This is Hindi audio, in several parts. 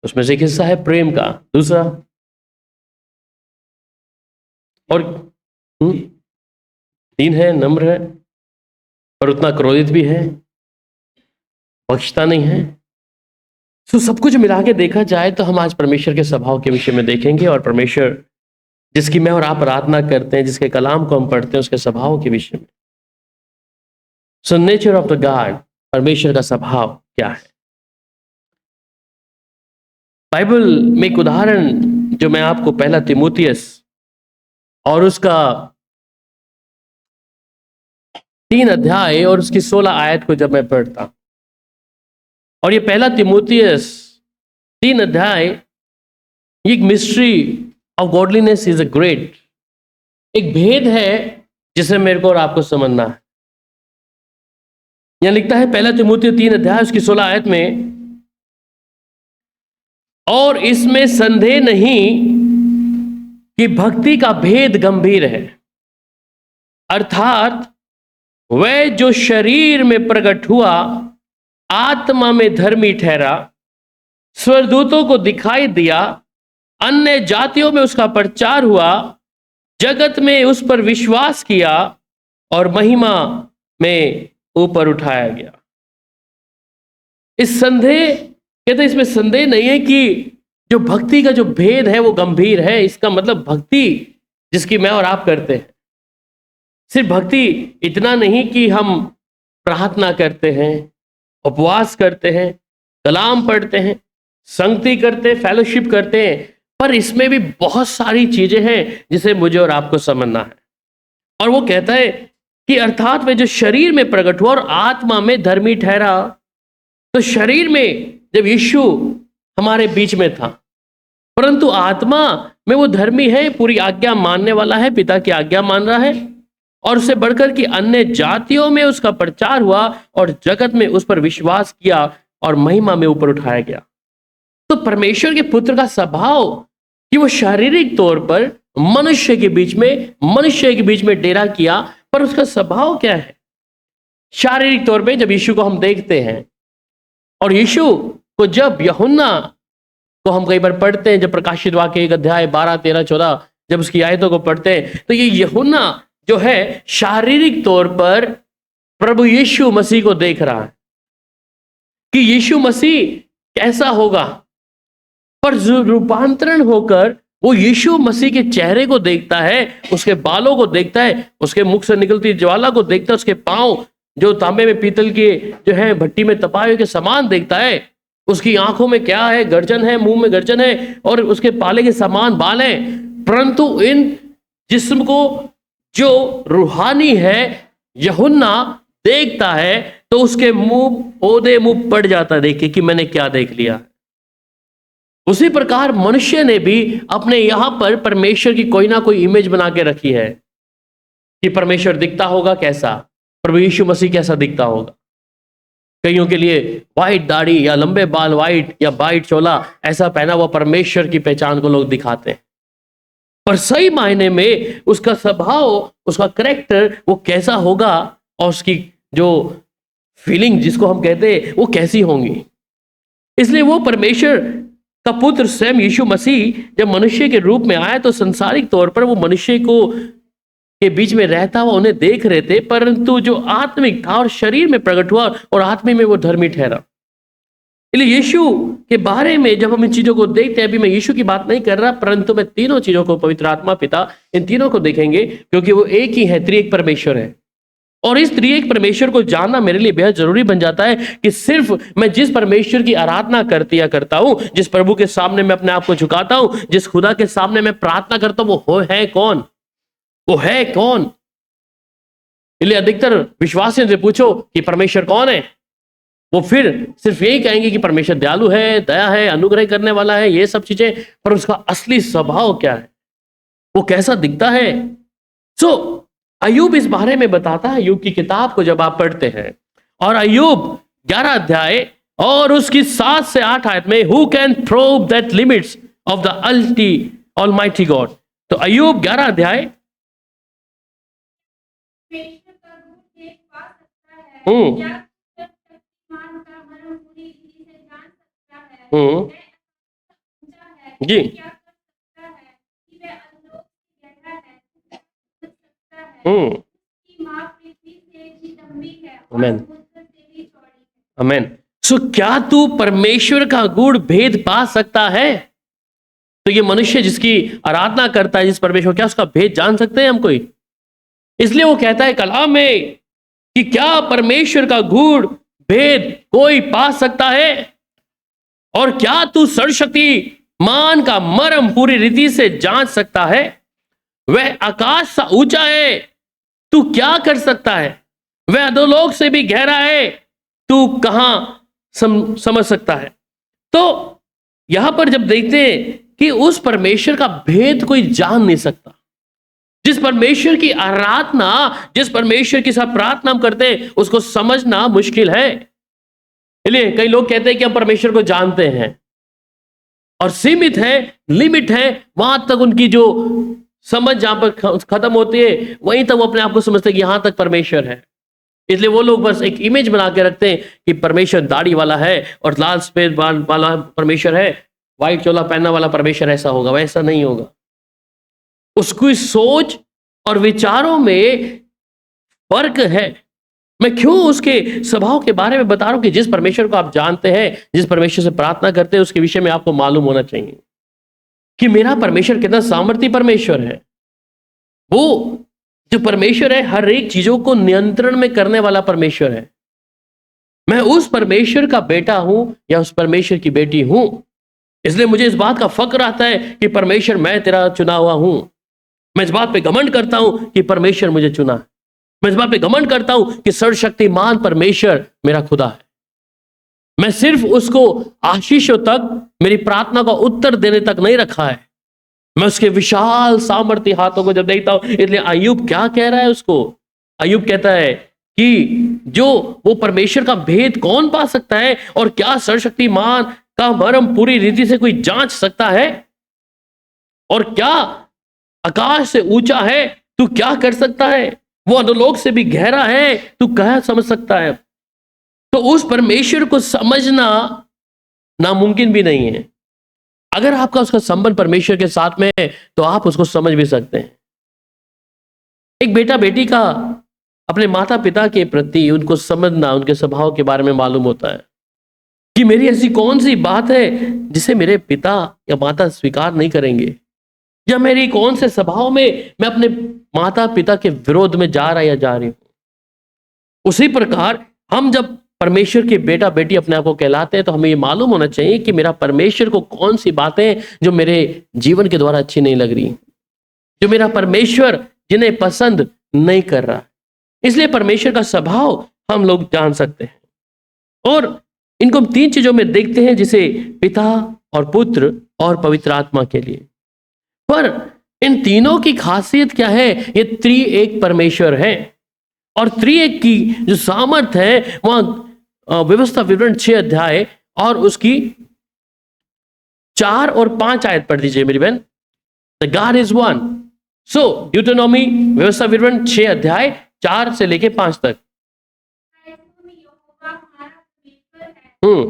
उसमें से एक हिस्सा है प्रेम का, दूसरा और 3 है नम्र है, और उतना क्रोधित भी है, बख्शता नहीं है। तो सब कुछ मिला के देखा जाए तो हम आज परमेश्वर के स्वभाव के विषय में देखेंगे, और परमेश्वर जिसकी मैं और आप प्रार्थना करते हैं, जिसके कलाम को हम पढ़ते हैं, उसके स्वभाव के विषय में। So nature of the God, परमेश्वर का स्वभाव क्या है। बाइबल में एक उदाहरण जो मैं आपको पहला तीमुथियुस और उसका 3 अध्याय और उसकी 16 आयत को जब मैं पढ़ता, और ये पहला तीमुथियुस 3 अध्याय, ये एक mystery of godliness is a great, एक भेद है जिसे मेरे को और आपको समझना है। यहां लिखता है पहला तीमुथियुस 3 अध्याय उसकी 16 आयत में, और इसमें संदेह नहीं कि भक्ति का भेद गंभीर है, अर्थात वह जो शरीर में प्रकट हुआ आत्मा में धर्मी ठहरा, स्वर्गदूतों को दिखाई दिया, अन्य जातियों में उसका प्रचार हुआ, जगत में उस पर विश्वास किया और महिमा में ऊपर उठाया गया। इस संदेह कहते इसमें संदेह नहीं है कि जो भक्ति का जो भेद है वो गंभीर है। इसका मतलब भक्ति जिसकी मैं और आप करते हैं, सिर्फ भक्ति इतना नहीं कि हम प्रार्थना करते हैं, उपवास करते हैं, कलाम पढ़ते हैं, संगति करते हैं, फेलोशिप करते हैं, पर इसमें भी बहुत सारी चीजें हैं जिसे मुझे और आपको समझना है। और वो कहता है कि अर्थात वे जो शरीर में प्रकट हुआ और आत्मा में धर्मी ठहरा। तो शरीर में जब यीशु हमारे बीच में था, परंतु आत्मा में वो धर्मी है, पूरी आज्ञा मानने वाला है, पिता की आज्ञा मान रहा है, और उससे बढ़कर कि अन्य जातियों में उसका प्रचार हुआ और जगत में उस पर विश्वास किया और महिमा में ऊपर उठाया गया। तो परमेश्वर के पुत्र का स्वभाव कि वो शारीरिक तौर पर मनुष्य के बीच में डेरा किया, पर उसका स्वभाव क्या है। शारीरिक तौर पे जब यीशु को हम देखते हैं, और यीशु को जब यूहन्ना को हम कई बार पढ़ते हैं, जब प्रकाशित वाक्य 1 अध्याय 12, 13, 14 जब उसकी आयतों को पढ़ते हैं, तो ये यूहन्ना जो है शारीरिक तौर पर प्रभु यीशु मसीह को देख रहा है कि यीशु मसीह कैसा होगा, पर रूपांतरण होकर वो यीशु मसीह के चेहरे को देखता है, उसके बालों को देखता है, उसके मुख से निकलती ज्वाला को देखता है, उसके पांव जो तांबे में पीतल के जो है भट्टी में तपाए के समान देखता है, उसकी आंखों में क्या है, गर्जन है, मुंह में गर्जन है, और उसके पाले के समान बाल हैं। परंतु इन जिस्म को जो रूहानी है यूहन्ना देखता है, तो उसके मुंह पड़ जाता है देख के कि मैंने क्या देख लिया। उसी प्रकार मनुष्य ने भी अपने यहां पर परमेश्वर की कोई ना कोई इमेज बना के रखी है कि परमेश्वर दिखता होगा कैसा, प्रभु यीशु मसीह कैसा दिखता होगा। कईयों के लिए वाइट दाढ़ी या लंबे बाल, वाइट या वाइट चोला ऐसा पहना हुआ परमेश्वर की पहचान को लोग दिखाते हैं, पर सही मायने में उसका स्वभाव, उसका कैरेक्टर वो कैसा होगा, और उसकी जो फीलिंग जिसको हम कहते हैं वो कैसी होंगी। इसलिए वो परमेश्वर का पुत्र स्वयं यीशु मसीह जब मनुष्य के रूप में आया, तो संसारिक तौर पर वो मनुष्य को के बीच में रहता हुआ उन्हें देख रहे थे, परंतु जो आत्मिक था और शरीर में प्रकट हुआ और आत्मा में वो धर्मी ठहरा। इसलिए यीशु के बारे में जब हम इन चीजों को देखते हैं, अभी मैं यीशु की बात नहीं कर रहा, परंतु मैं तीनों चीजों को, पवित्र आत्मा, पिता, इन तीनों को देखेंगे, क्योंकि वो एक ही है, त्रिएक परमेश्वर है। और इस त्रिएक परमेश्वर को जानना मेरे लिए बेहद जरूरी बन जाता है कि सिर्फ मैं जिस परमेश्वर की आराधना करता हूं, जिस प्रभु के सामने मैं अपने आप को झुकाता हूं, जिस खुदा के सामने मैं प्रार्थना करता हूं, वो है कौन, वो है कौन। इसलिए अधिकतर विश्वासियों से पूछो कि परमेश्वर कौन है, वो फिर सिर्फ यही कहेंगे कि परमेश्वर दयालु है, दया है, अनुग्रह करने वाला है, ये सब चीजें, पर उसका असली स्वभाव क्या है, वो कैसा दिखता है। सो अय्यूब इस बारे में बताता है। अय्यूब की किताब को जब आप पढ़ते हैं, और अय्यूब 11 अध्याय और उसकी 7 से 8 आयत में, who can probe that limits of the almighty God. तो अय्यूब 11 अध्याय हम्म जी। क्या कर सकता है कि वह अधोलोक से गहरा है, समझ सकता है कि माँ पृथ्वी से भी लंबी है और आमेन। समुद्र से भी चौड़ी है। आमेन। सो क्या तू परमेश्वर का गूढ़ भेद पा सकता है? तो ये मनुष्य जिसकी आराधना करता है, जिस परमेश्वर, क्या उसका भेद जान सकते हैं हम कोई? इसलिए वो कहता है कलाम में कि क्या परमेश्वर का गूढ़ भेद कोई पा सकता है? और क्या तू सर्वशक्ति मान का मर्म पूरी रीति से जांच सकता है? वह आकाश सा ऊंचा है, तू क्या कर सकता है? वह अधोलोक से भी गहरा है, तू कहां समझ सकता है? तो यहां पर जब देखते हैं कि उस परमेश्वर का भेद कोई जान नहीं सकता, जिस परमेश्वर की आराधना, जिस परमेश्वर के साथ प्रार्थना हम करते हैं, उसको समझना मुश्किल है। इसलिए कई लोग कहते हैं कि हम परमेश्वर को जानते हैं, और सीमित है, लिमिट है, वहां तक उनकी जो समझ जहां पर खत्म होती है, वहीं तक वो अपने आप को समझते हैं कि यहां तक परमेश्वर है। इसलिए वो लोग बस एक इमेज बना के रखते हैं कि परमेश्वर दाढ़ी वाला है और लाल सफेद बाल वाला परमेश्वर है, व्हाइट चोला पहनने वाला परमेश्वर ऐसा होगा, वैसा नहीं होगा। उसकी सोच और विचारों में फर्क है। मैं क्यों उसके स्वभाव के बारे में बता रहा हूं कि जिस परमेश्वर को आप जानते हैं, जिस परमेश्वर से प्रार्थना करते हैं, उसके विषय में आपको मालूम होना चाहिए कि मेरा परमेश्वर कितना सामर्थी परमेश्वर है। वो जो परमेश्वर है, हर एक चीजों को नियंत्रण में करने वाला परमेश्वर है। मैं उस परमेश्वर का बेटा हूं या उस परमेश्वर की बेटी हूं, इसलिए मुझे इस बात का फक्र आता है कि परमेश्वर, मैं तेरा चुना हुआ हूं। मैं इस बात पे घमंड करता हूं कि परमेश्वर मुझे चुना है। मैं इस बात पे घमंड करता हूं कि सर्वशक्तिमान परमेश्वर मेरा खुदा है। मैं सिर्फ उसको आशीषों तक, मेरी प्रार्थना का उत्तर देने तक नहीं रखा है, मैं उसके विशाल सामर्थ्य हाथों को जब देखता हूं। इसलिए अय्यूब क्या कह रहा है उसको? अय्यूब कहता है कि जो वो परमेश्वर का भेद कौन पा सकता है, और क्या सर्वशक्तिमान का मर्म पूरी रीति से कोई जांच सकता है? और क्या आकाश से ऊंचा है, तू क्या कर सकता है? वो अधोलोक से भी गहरा है, तू क्या समझ सकता है? तो उस परमेश्वर को समझना नामुमकिन भी नहीं है। अगर आपका उसका संबंध परमेश्वर के साथ में है तो आप उसको समझ भी सकते हैं। एक बेटा बेटी का अपने माता पिता के प्रति उनको समझना, उनके स्वभाव के बारे में मालूम होता है कि मेरी ऐसी कौन सी बात है जिसे मेरे पिता या माता स्वीकार नहीं करेंगे, या मेरी कौन से स्वभाव में मैं अपने माता पिता के विरोध में जा रहा या जा रही हूं। उसी प्रकार हम जब परमेश्वर के बेटा बेटी अपने आप को कहलाते हैं तो हमें ये मालूम होना चाहिए कि मेरा परमेश्वर को कौन सी बातें जो मेरे जीवन के द्वारा अच्छी नहीं लग रही, जो मेरा परमेश्वर जिन्हें पसंद नहीं कर रहा। इसलिए परमेश्वर का स्वभाव हम लोग जान सकते हैं, और इनको हम तीन चीजों में देखते हैं, जिसे पिता और पुत्र और पवित्र आत्मा के लिए। पर इन तीनों की खासियत क्या है? ये त्रिएक परमेश्वर है, और त्रिएक की जो सामर्थ है वहां व्यवस्था विवरण 6 अध्याय और उसकी 4 और 5 आयत पढ़ दीजिए मेरी बहन। The God is one. So Deuteronomy व्यवस्था विवरण 6 अध्याय 4 से लेके 5 तक। यहोवा हमारा परमेश्वर है। हम्म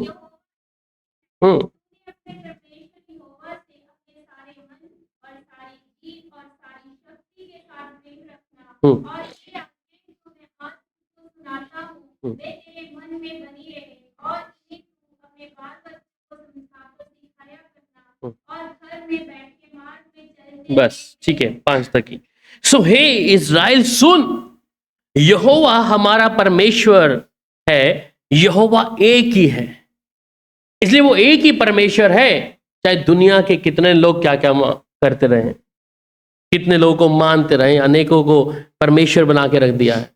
हम्म अपने परमेश्वर यहोवा से अपने सारे मन और सारी जीव और सारी शक्ति के साथ प्रेम रखना, और ये आज्ञाएं जो मैं आज तुझको सुनाता हूँ, वे तेरे मन में बनी रहे, और इन्हें तू अपने बाल बच्चों को सिखाया करना, और घर में बैठ के मार्ग में चलते। बस ठीक है, 5 तक ही। सो हे इज़राइल सुन, यहोवा हमारा परमेश्वर है, यहोवा एक ही है। इसलिए वो एक ही परमेश्वर है, चाहे दुनिया के कितने लोग क्या क्या करते रहे, कितने लोगों को मानते रहे, अनेकों को परमेश्वर बना के रख दिया है,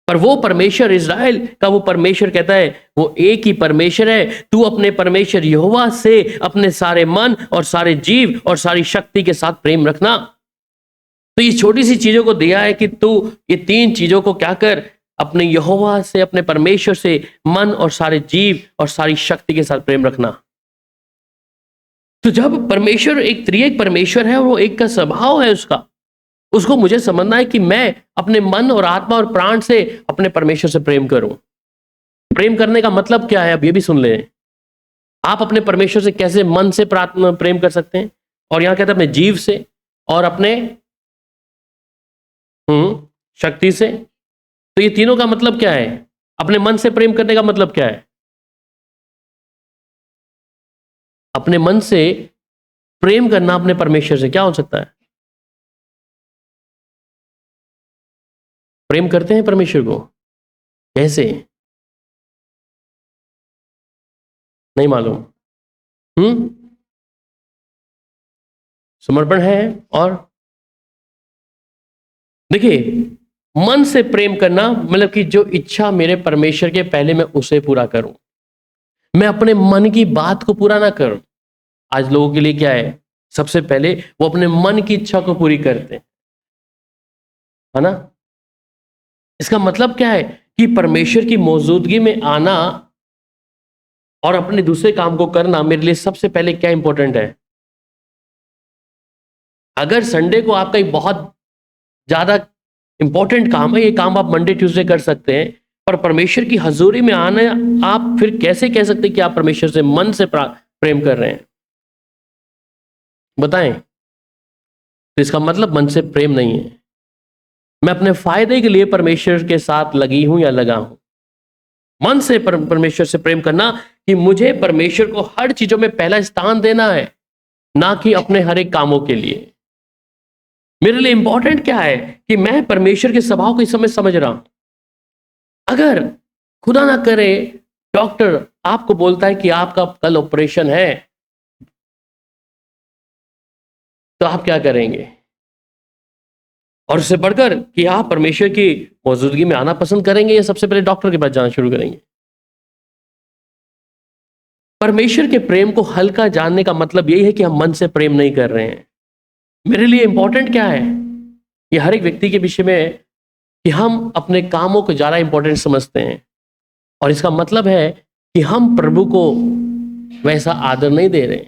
पर वो परमेश्वर, इज़राइल का वो परमेश्वर कहता है वो एक ही परमेश्वर है। तू अपने परमेश्वर यहोवा से अपने सारे मन और सारे जीव और सारी शक्ति के साथ प्रेम रखना। तो ये छोटी सी चीजों को दिया है कि तू ये 3 चीजों को क्या कर, अपने यहोवा से, अपने परमेश्वर से मन और सारे जीव और सारी शक्ति के साथ प्रेम रखना। तो जब परमेश्वर एक त्रिएक परमेश्वर है और वो एक का स्वभाव है उसको मुझे समझना है कि मैं अपने मन और आत्मा और प्राण से अपने परमेश्वर से प्रेम करूं। प्रेम करने का मतलब क्या है, अब ये भी सुन लें। आप अपने परमेश्वर से कैसे मन से प्रार्थना प्रेम कर सकते हैं? और यहां कहते हैं अपने जीव से और अपने शक्ति से। तो ये तीनों का मतलब क्या है? अपने मन से प्रेम करने का मतलब क्या है? अपने मन से प्रेम करना अपने परमेश्वर से क्या हो सकता है? प्रेम करते हैं परमेश्वर को कैसे? नहीं मालूम। समर्पण है। और देखिए, मन से प्रेम करना मतलब कि जो इच्छा मेरे परमेश्वर के पहले मैं उसे पूरा करूं, मैं अपने मन की बात को पूरा ना करूं। आज लोगों के लिए क्या है? सबसे पहले वो अपने मन की इच्छा को पूरी करते हैं, है ना? इसका मतलब क्या है कि परमेश्वर की मौजूदगी में आना और अपने दूसरे काम को करना मेरे लिए सबसे पहले क्या इंपॉर्टेंट है? अगर संडे को आपका एक बहुत ज्यादा इंपॉर्टेंट काम है, ये काम आप मंडे ट्यूसडे कर सकते हैं, पर परमेश्वर की हजूरी में आना आप फिर कैसे कह सकते हैं कि आप परमेश्वर से मन से प्रेम कर रहे हैं? बताएं। तो इसका मतलब मन से प्रेम नहीं है। मैं अपने फायदे के लिए परमेश्वर के साथ लगी हूं या लगा हूं। मन से परमेश्वर से प्रेम करना कि मुझे परमेश्वर को हर चीजों में पहला स्थान देना है, ना कि अपने हर एक कामों के लिए। मेरे लिए इंपॉर्टेंट क्या है कि मैं परमेश्वर के स्वभाव को इस समय समझ रहा हूं। अगर खुदा ना करे डॉक्टर आपको बोलता है कि आपका कल ऑपरेशन है, तो आप क्या करेंगे? और उससे बढ़कर कि आप परमेश्वर की मौजूदगी में आना पसंद करेंगे या सबसे पहले डॉक्टर के पास जाना शुरू करेंगे? परमेश्वर के प्रेम को हल्का जानने का मतलब यही है कि हम मन से प्रेम नहीं कर रहे हैं। मेरे लिए इंपॉर्टेंट क्या है? ये हर एक व्यक्ति के विषय में कि हम अपने कामों को ज्यादा इंपॉर्टेंट समझते हैं, और इसका मतलब है कि हम प्रभु को वैसा आदर नहीं दे रहे।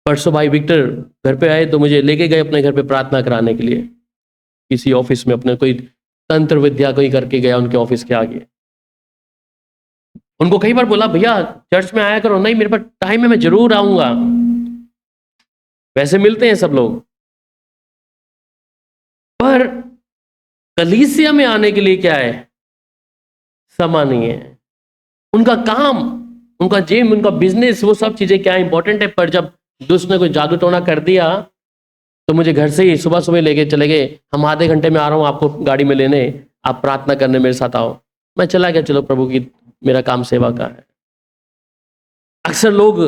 परसों भाई विक्टर घर पे आए तो मुझे लेके गए अपने घर पे प्रार्थना कराने के लिए, किसी ऑफिस में अपने कोई तंत्र विद्या कोई करके गया उनके ऑफिस के आगे। उनको कई बार बोला भैया चर्च में आया करो, नहीं मेरे पास टाइम है, मैं जरूर आऊंगा। वैसे मिलते हैं सब लोग, पर कलीसिया में आने के लिए क्या है? समय नहीं है। उनका काम, उनका जिम, उनका बिजनेस, वो सब चीजें क्या इंपॉर्टेंट है। पर जब दुष्ट ने कोई जादू टोना कर दिया तो मुझे घर से ही सुबह सुबह लेके चले गए, हम आधे घंटे में आ रहा हूं आपको गाड़ी में लेने, आप प्रार्थना करने मेरे साथ आओ। मैं चला गया, चलो प्रभु की, मेरा काम सेवा का है। अक्सर लोग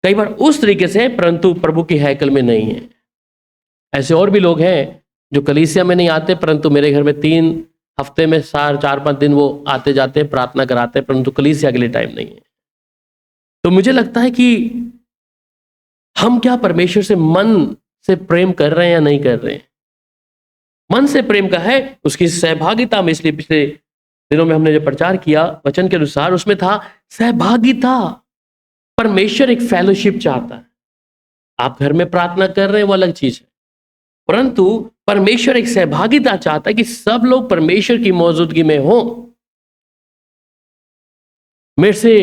कई बार उस तरीके से, परंतु प्रभु की हैकल में नहीं है। ऐसे और भी लोग हैं जो कलीसिया में नहीं आते, परंतु मेरे घर में 3 हफ्ते में 4-5 दिन वो आते जाते प्रार्थना कराते, परंतु कलीसिया के लिए टाइम नहीं है। तो मुझे लगता है कि हम क्या परमेश्वर से मन से प्रेम कर रहे हैं या नहीं कर रहे हैं? मन से प्रेम का है उसकी सहभागिता में। इसलिए पिछले दिनों में हमने जो प्रचार किया वचन के अनुसार, उसमें था सहभागिता। परमेश्वर एक फेलोशिप चाहता है। आप घर में प्रार्थना कर रहे हैं वो अलग चीज है, परंतु परमेश्वर एक सहभागिता चाहता है कि सब लोग परमेश्वर की मौजूदगी में हो। मेरे से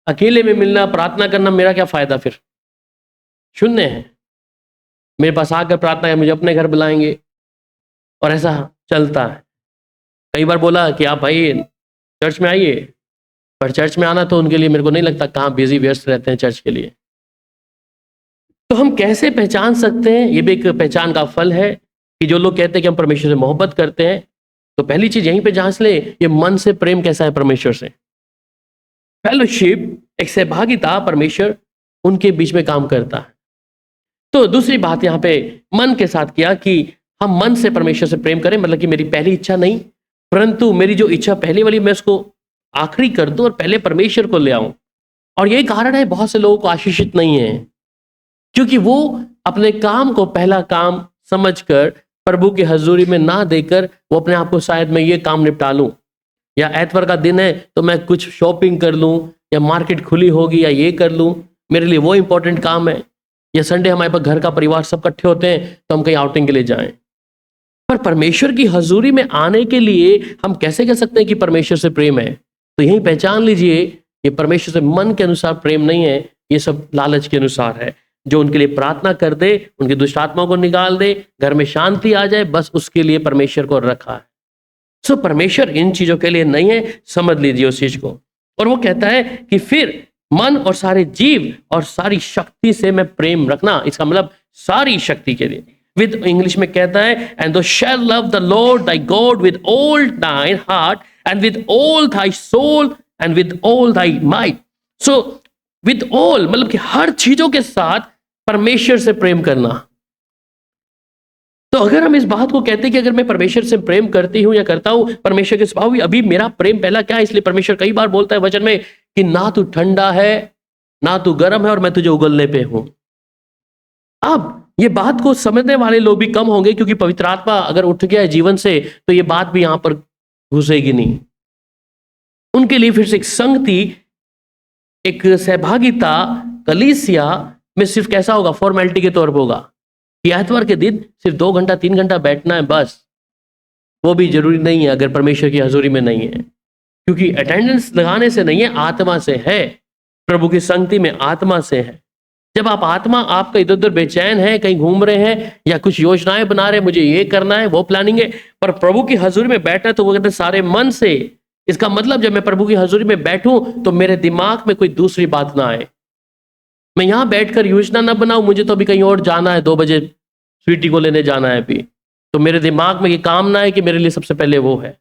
अकेले में मिलना, प्रार्थना करना, मेरा क्या फायदा? फिर शून्य है। मेरे पास आकर प्रार्थना है, मुझे अपने घर बुलाएंगे, और ऐसा चलता है। कई बार बोला कि आप भाई चर्च में आइए, पर चर्च में आना तो उनके लिए मेरे को नहीं लगता, कहाँ बिजी व्यस्त रहते हैं चर्च के लिए। तो हम कैसे पहचान सकते हैं? ये भी एक पहचान का फल है कि जो लोग कहते हैं कि हम परमेश्वर से मोहब्बत करते हैं, तो पहली चीज यहीं पे जांच ले, ये मन से प्रेम कैसा है परमेश्वर से। फेलोशिप, एक सहभागिता, परमेश्वर उनके बीच में काम करता है। तो दूसरी बात यहाँ पे मन के साथ किया कि हम मन से परमेश्वर से प्रेम करें, मतलब कि मेरी पहली इच्छा नहीं, परंतु मेरी जो इच्छा पहली वाली मैं उसको आखिरी कर दूं और पहले परमेश्वर को ले आऊं। और यही कारण है बहुत से लोगों को आशीषित नहीं है, क्योंकि वो अपने काम को पहला काम समझकर प्रभु की हजूरी में ना देकर वो अपने आप को शायद मैं ये काम निपटा लूं, या एतवार का दिन है तो मैं कुछ शॉपिंग कर लूं, या मार्केट खुली होगी या ये कर लूं, मेरे लिए वो इंपॉर्टेंट काम है, या संडे हमारे पास घर का परिवार सब इकट्ठे होते हैं तो हम कहीं आउटिंग के लिए जाएं। पर परमेश्वर की हजूरी में आने के लिए हम कैसे कह सकते हैं कि परमेश्वर से प्रेम है? तो यही पहचान लीजिए ये परमेश्वर से मन के अनुसार प्रेम नहीं है, ये सब लालच के अनुसार है। जो उनके लिए प्रार्थना कर दे, उनकी दुष्ट आत्माओं को निकाल दे, घर में शांति आ जाए, बस उसके लिए परमेश्वर को रखा है। सो परमेश्वर इन चीजों के लिए नहीं है, समझ लीजिए उस चीज को। और वो कहता है कि फिर मन और सारे जीव और सारी शक्ति से मैं प्रेम रखना, इसका मतलब सारी शक्ति के लिए। विद इंग्लिश में कहता है and thou shalt love the Lord thy God with all thine heart and with all thy soul and with all thy might. So with all मतलब कि हर चीजों के साथ परमेश्वर से प्रेम करना। तो अगर हम इस बात को कहते हैं कि अगर मैं परमेश्वर से प्रेम करती हूं या करता हूं, परमेश्वर के स्वभाव भी, अभी मेरा प्रेम पहला क्या है, इसलिए परमेश्वर कई बार बोलता है वचन में कि ना तू ठंडा है ना तू गर्म है और मैं तुझे उगलने पे हूं। अब ये बात को समझने वाले लोग भी कम होंगे, क्योंकि पवित्र आत्मा अगर उठ गया है जीवन से तो ये बात भी यहां पर घुसेगी नहीं। उनके लिए फिर से एक संगति, एक सहभागिता कलीसिया में सिर्फ कैसा होगा, फॉर्मेलिटी के तौर पर होगा कि आतवार के दिन सिर्फ 2 घंटा 3 घंटा बैठना है बस। वो भी जरूरी नहीं है अगर परमेश्वर की हजूरी में नहीं है, क्योंकि अटेंडेंस लगाने से नहीं है, आत्मा से है। प्रभु की संगति में आत्मा से है। जब आप आत्मा आपका इधर उधर बेचैन है, कहीं घूम रहे हैं या कुछ योजनाएं बना रहे हैं, मुझे ये करना है वो प्लानिंग है, पर प्रभु की हजूरी में बैठना है तो वो कहते हैं सारे मन से। इसका मतलब जब मैं प्रभु की हजूरी में बैठूं तो मेरे दिमाग में कोई दूसरी बात ना आए, मैं यहां बैठकर योजना ना बनाऊं, मुझे तो अभी कहीं और जाना है, 2 बजे स्वीटी को लेने जाना है अभी, तो मेरे दिमाग में ये काम ना है कि मेरे लिए सबसे पहले वो है।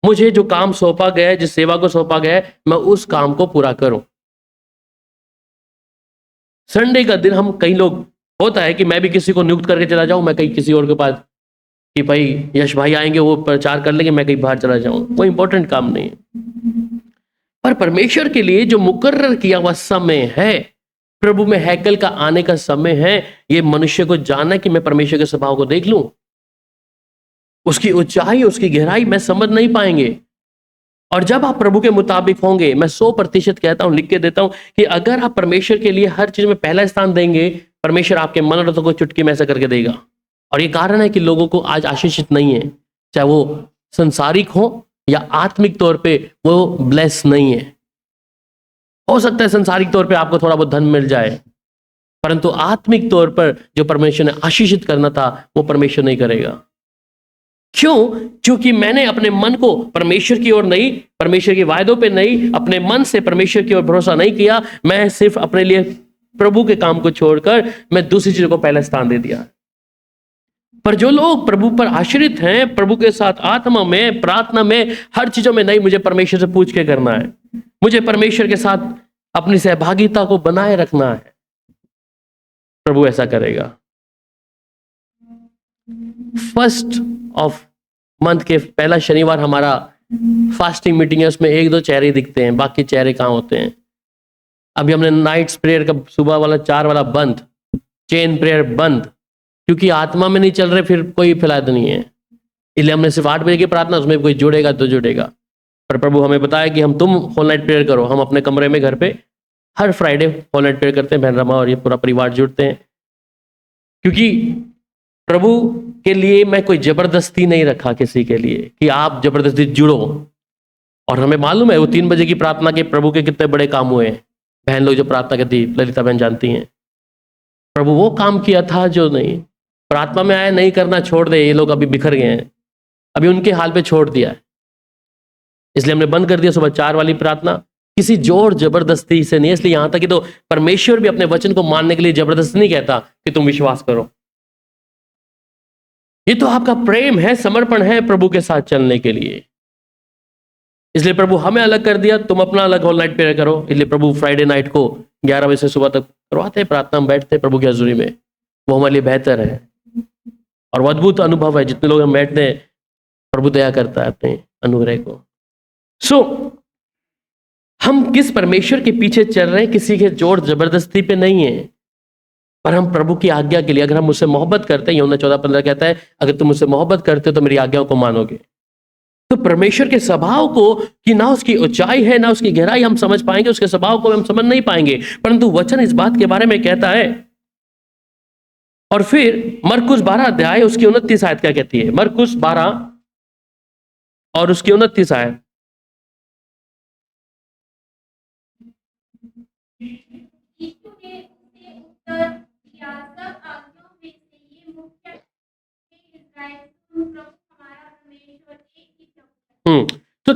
मुझे जो काम सौंपा गया है, जिस सेवा को सौंपा गया है, मैं उस काम को पूरा करूं। संडे का दिन हम कई लोग होता है कि मैं भी किसी को नियुक्त करके चला जाऊं, मैं कहीं किसी और के पास कि भाई यश भाई आएंगे वो प्रचार कर लेंगे, मैं कहीं बाहर चला जाऊं, वो इंपॉर्टेंट काम नहीं है। पर परमेश्वर के लिए जो मुकर्रर किया हुआ समय है, प्रभु में हैकल का आने का समय है, ये मनुष्य को जानना कि मैं परमेश्वर के स्वभाव को देख लूं, उसकी ऊंचाई उसकी गहराई मैं समझ नहीं पाएंगे। और जब आप प्रभु के मुताबिक होंगे, मैं 100% कहता हूं, लिख के देता हूं कि अगर आप परमेश्वर के लिए हर चीज में पहला स्थान देंगे, परमेश्वर आपके मनोरथों को चुटकी में ऐसा करके देगा। और ये कारण है कि लोगों को आज आशीषित नहीं है, चाहे वो संसारिक हो या आत्मिक तौर पे वो ब्लेस नहीं है। हो सकता है संसारिक तौर पे आपको थोड़ा बहुत धन मिल जाए, परंतु आत्मिक तौर पर जो परमेश्वर ने आशीषित करना था वो परमेश्वर नहीं करेगा। क्यों? क्योंकि मैंने अपने मन को परमेश्वर की ओर नहीं, परमेश्वर के वायदों पे नहीं, अपने मन से परमेश्वर की ओर भरोसा नहीं किया। मैं सिर्फ अपने लिए प्रभु के काम को छोड़कर मैं दूसरी चीजों को पहला स्थान दे दिया। पर जो लोग प्रभु पर आश्रित हैं, प्रभु के साथ आत्मा में, प्रार्थना में, हर चीजों में, नहीं मुझे परमेश्वर से पूछ के करना है, मुझे परमेश्वर के साथ अपनी सहभागिता को बनाए रखना है, प्रभु ऐसा करेगा। फर्स्ट ऑफ मंथ के पहला शनिवार हमारा फास्टिंग मीटिंग है, उसमें 1-2 चेहरे दिखते हैं, बाकी चेहरे कहाँ होते हैं। अभी हमने नाइट्स प्रेयर का सुबह वाला 4 वाला बंद, चेन प्रेयर बंद, क्योंकि आत्मा में नहीं चल रहे, फिर कोई फायदा नहीं है। इसलिए हमने सिर्फ 8 बजे की प्रार्थना, उसमें कोई जुड़ेगा तो जुड़ेगा। पर प्रभु हमें बताया कि हम तुम होल नाइट प्रेयर करो। हम अपने कमरे में घर पे हर फ्राइडे होल नाइट प्रेयर करते हैं, बहन रमा और ये पूरा परिवार जुड़ते हैं, क्योंकि प्रभु के लिए मैं कोई जबरदस्ती नहीं रखा किसी के लिए कि आप जबरदस्ती जुड़ो। और हमें मालूम है वो 3 बजे की प्रार्थना के प्रभु के कितने बड़े काम हुए हैं। बहन लोग जो प्रार्थना करती, ललिता बहन जानती हैं, प्रभु वो काम किया था जो नहीं प्रार्थना में आया, नहीं करना छोड़ दे, ये लोग अभी बिखर गए हैं, अभी उनके हाल पे छोड़ दिया है। इसलिए हमने बंद कर दिया सुबह 4 वाली प्रार्थना, किसी जोर जबरदस्ती से नहीं। इसलिए यहां तक कि तो परमेश्वर भी अपने वचन को मानने के लिए जबरदस्ती नहीं कहता कि तुम विश्वास करो। ये तो आपका प्रेम है, समर्पण है प्रभु के साथ चलने के लिए। इसलिए प्रभु हमें अलग कर दिया, तुम अपना अलग होल नाइट प्रेयर करो। इसलिए प्रभु फ्राइडे नाइट को 11 बजे से सुबह तक करवाते हैं प्रार्थना, हम बैठते हैं प्रभु की हजूरी में, वो हमारे लिए बेहतर है और वो अद्भुत अनुभव है। जितने लोग हम बैठते हैं, प्रभु दया करता है अपने अनुग्रह को। हम किस परमेश्वर के पीछे चल रहे हैं, किसी के जोर जबरदस्ती पे नहीं है, पर हम प्रभु की आज्ञा के लिए, अगर हम मुझसे मोहब्बत करते हैं, यूहन्ना 14:15 कहता है अगर तुम मुझसे मोहब्बत करते हो तो मेरी आज्ञाओं को मानोगे। तो परमेश्वर के स्वभाव को कि ना उसकी ऊंचाई है ना उसकी गहराई हम समझ पाएंगे, उसके स्वभाव को हम समझ नहीं पाएंगे, परंतु वचन इस बात के बारे में कहता है। और फिर मरकुस 12 अध्याय उसकी 29 आयत क्या कहती है? मरकुस 12 और उसकी 29 आयत,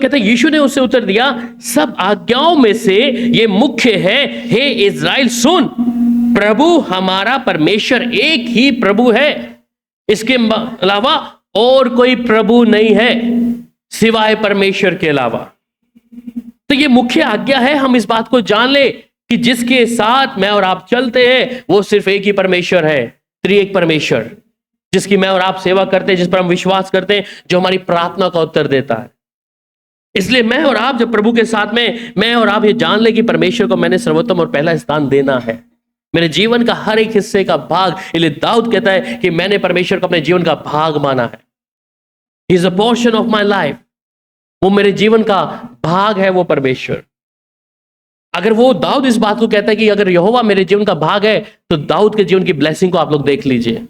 कहता है, यीशु ने उससे उत्तर दिया, सब आज्ञाओं में से ये मुख्य है, हे इज़राइल सुन, प्रभु हमारा परमेश्वर एक ही प्रभु है, इसके अलावा और कोई प्रभु नहीं है सिवाय परमेश्वर के अलावा। तो ये मुख्य आज्ञा है, हम इस बात को जान ले कि जिसके साथ मैं और आप चलते हैं वो सिर्फ एक ही परमेश्वर है, त्रिएक परमेश्वर, जिसकी मैं और आप सेवा करते हैं, जिस पर हम विश्वास करते हैं, जो हमारी प्रार्थना का उत्तर देता है। इसलिए मैं और आप जब प्रभु के साथ में, मैं और आप ये जान ले कि परमेश्वर को मैंने सर्वोत्तम और पहला स्थान देना है मेरे जीवन का हर एक हिस्से का भाग। इसलिए दाऊद कहता है कि मैंने परमेश्वर को अपने जीवन का भाग माना है। He is a portion of my life, वो मेरे जीवन का भाग है वो परमेश्वर। अगर वो दाऊद इस बात को कहता है कि अगर यहोवा मेरे जीवन का भाग है, तो दाऊद के जीवन की ब्लेसिंग को आप लोग देख लीजिए,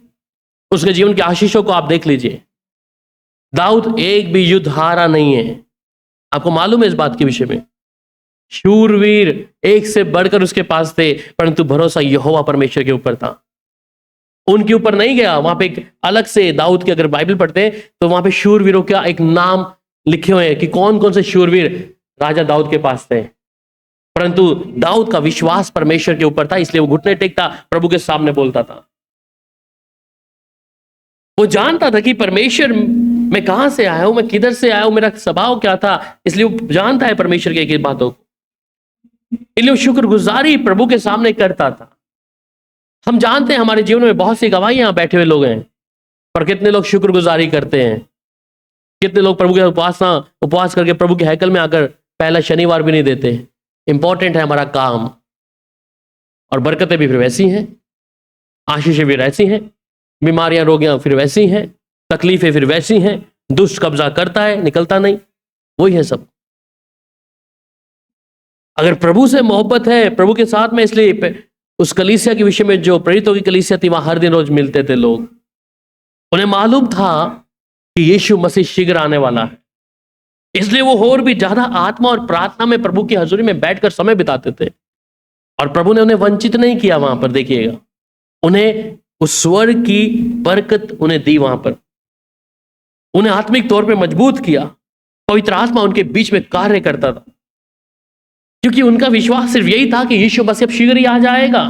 उसके जीवन की आशीषों को आप देख लीजिए। दाऊद एक भी युद्ध हारा नहीं है, आपको मालूम है इस बात के विषय में। शूरवीर एक से बढ़कर उसके पास थे, परंतु भरोसा यहोवा परमेश्वर के ऊपर था, उनके ऊपर नहीं गया। वहां पे एक अलग से दाऊद की अगर बाइबल पढ़ते हैं तो वहां पे शूरवीरों का एक नाम लिखे हुए हैं कि कौन कौन से शूरवीर राजा दाऊद के पास थे, परंतु दाऊद का विश्वास परमेश्वर के ऊपर था, इसलिए वो घुटने टेकता, प्रभु के सामने बोलता था। वो जानता था कि परमेश्वर, मैं कहां से आया हूं, मैं किधर से आया हूं, मेरा स्वभाव क्या था, इसलिए वो जानता है परमेश्वर की एक बातों को, इसलिए वो शुक्रगुजारी प्रभु के सामने करता था। हम जानते हैं हमारे जीवन में बहुत सी गवाही यहां बैठे हुए लोग हैं, पर कितने लोग शुक्रगुजारी करते हैं, कितने लोग प्रभु के उपवास करके प्रभु के हैकल में आकर पहला शनिवार भी नहीं देते। इंपॉर्टेंट है हमारा काम, और बरकतें भी फिर वैसी हैं, आशीषें भी वैसी हैं, बीमारियां रोगियां फिर वैसी हैं, तकलीफें फिर वैसी हैं, दुष्ट कब्जा करता है, निकलता नहीं, वही है सब। अगर प्रभु से मोहब्बत है, प्रभु के साथ में, इसलिए उस कलीसिया के विषय में जो प्रेरितों की कलीसिया थी, वहां हर दिन रोज मिलते थे लोग। उन्हें मालूम था कि यीशु मसीह शीघ्र आने वाला है, इसलिए वो और भी ज्यादा आत्मा और प्रार्थना में प्रभु की हजूरी में बैठकर समय बिताते थे। और प्रभु ने उन्हें वंचित नहीं किया, वहां पर देखिएगा, उन्हें उस स्वर्ग की बरकत उन्हें दी, वहां पर उन्हें आत्मिक तौर पे मजबूत किया। पवित्र आत्मा उनके बीच में कार्य करता था, क्योंकि उनका विश्वास सिर्फ यही था कि यीशु मसीह अब शीघ्र ही आ जाएगा।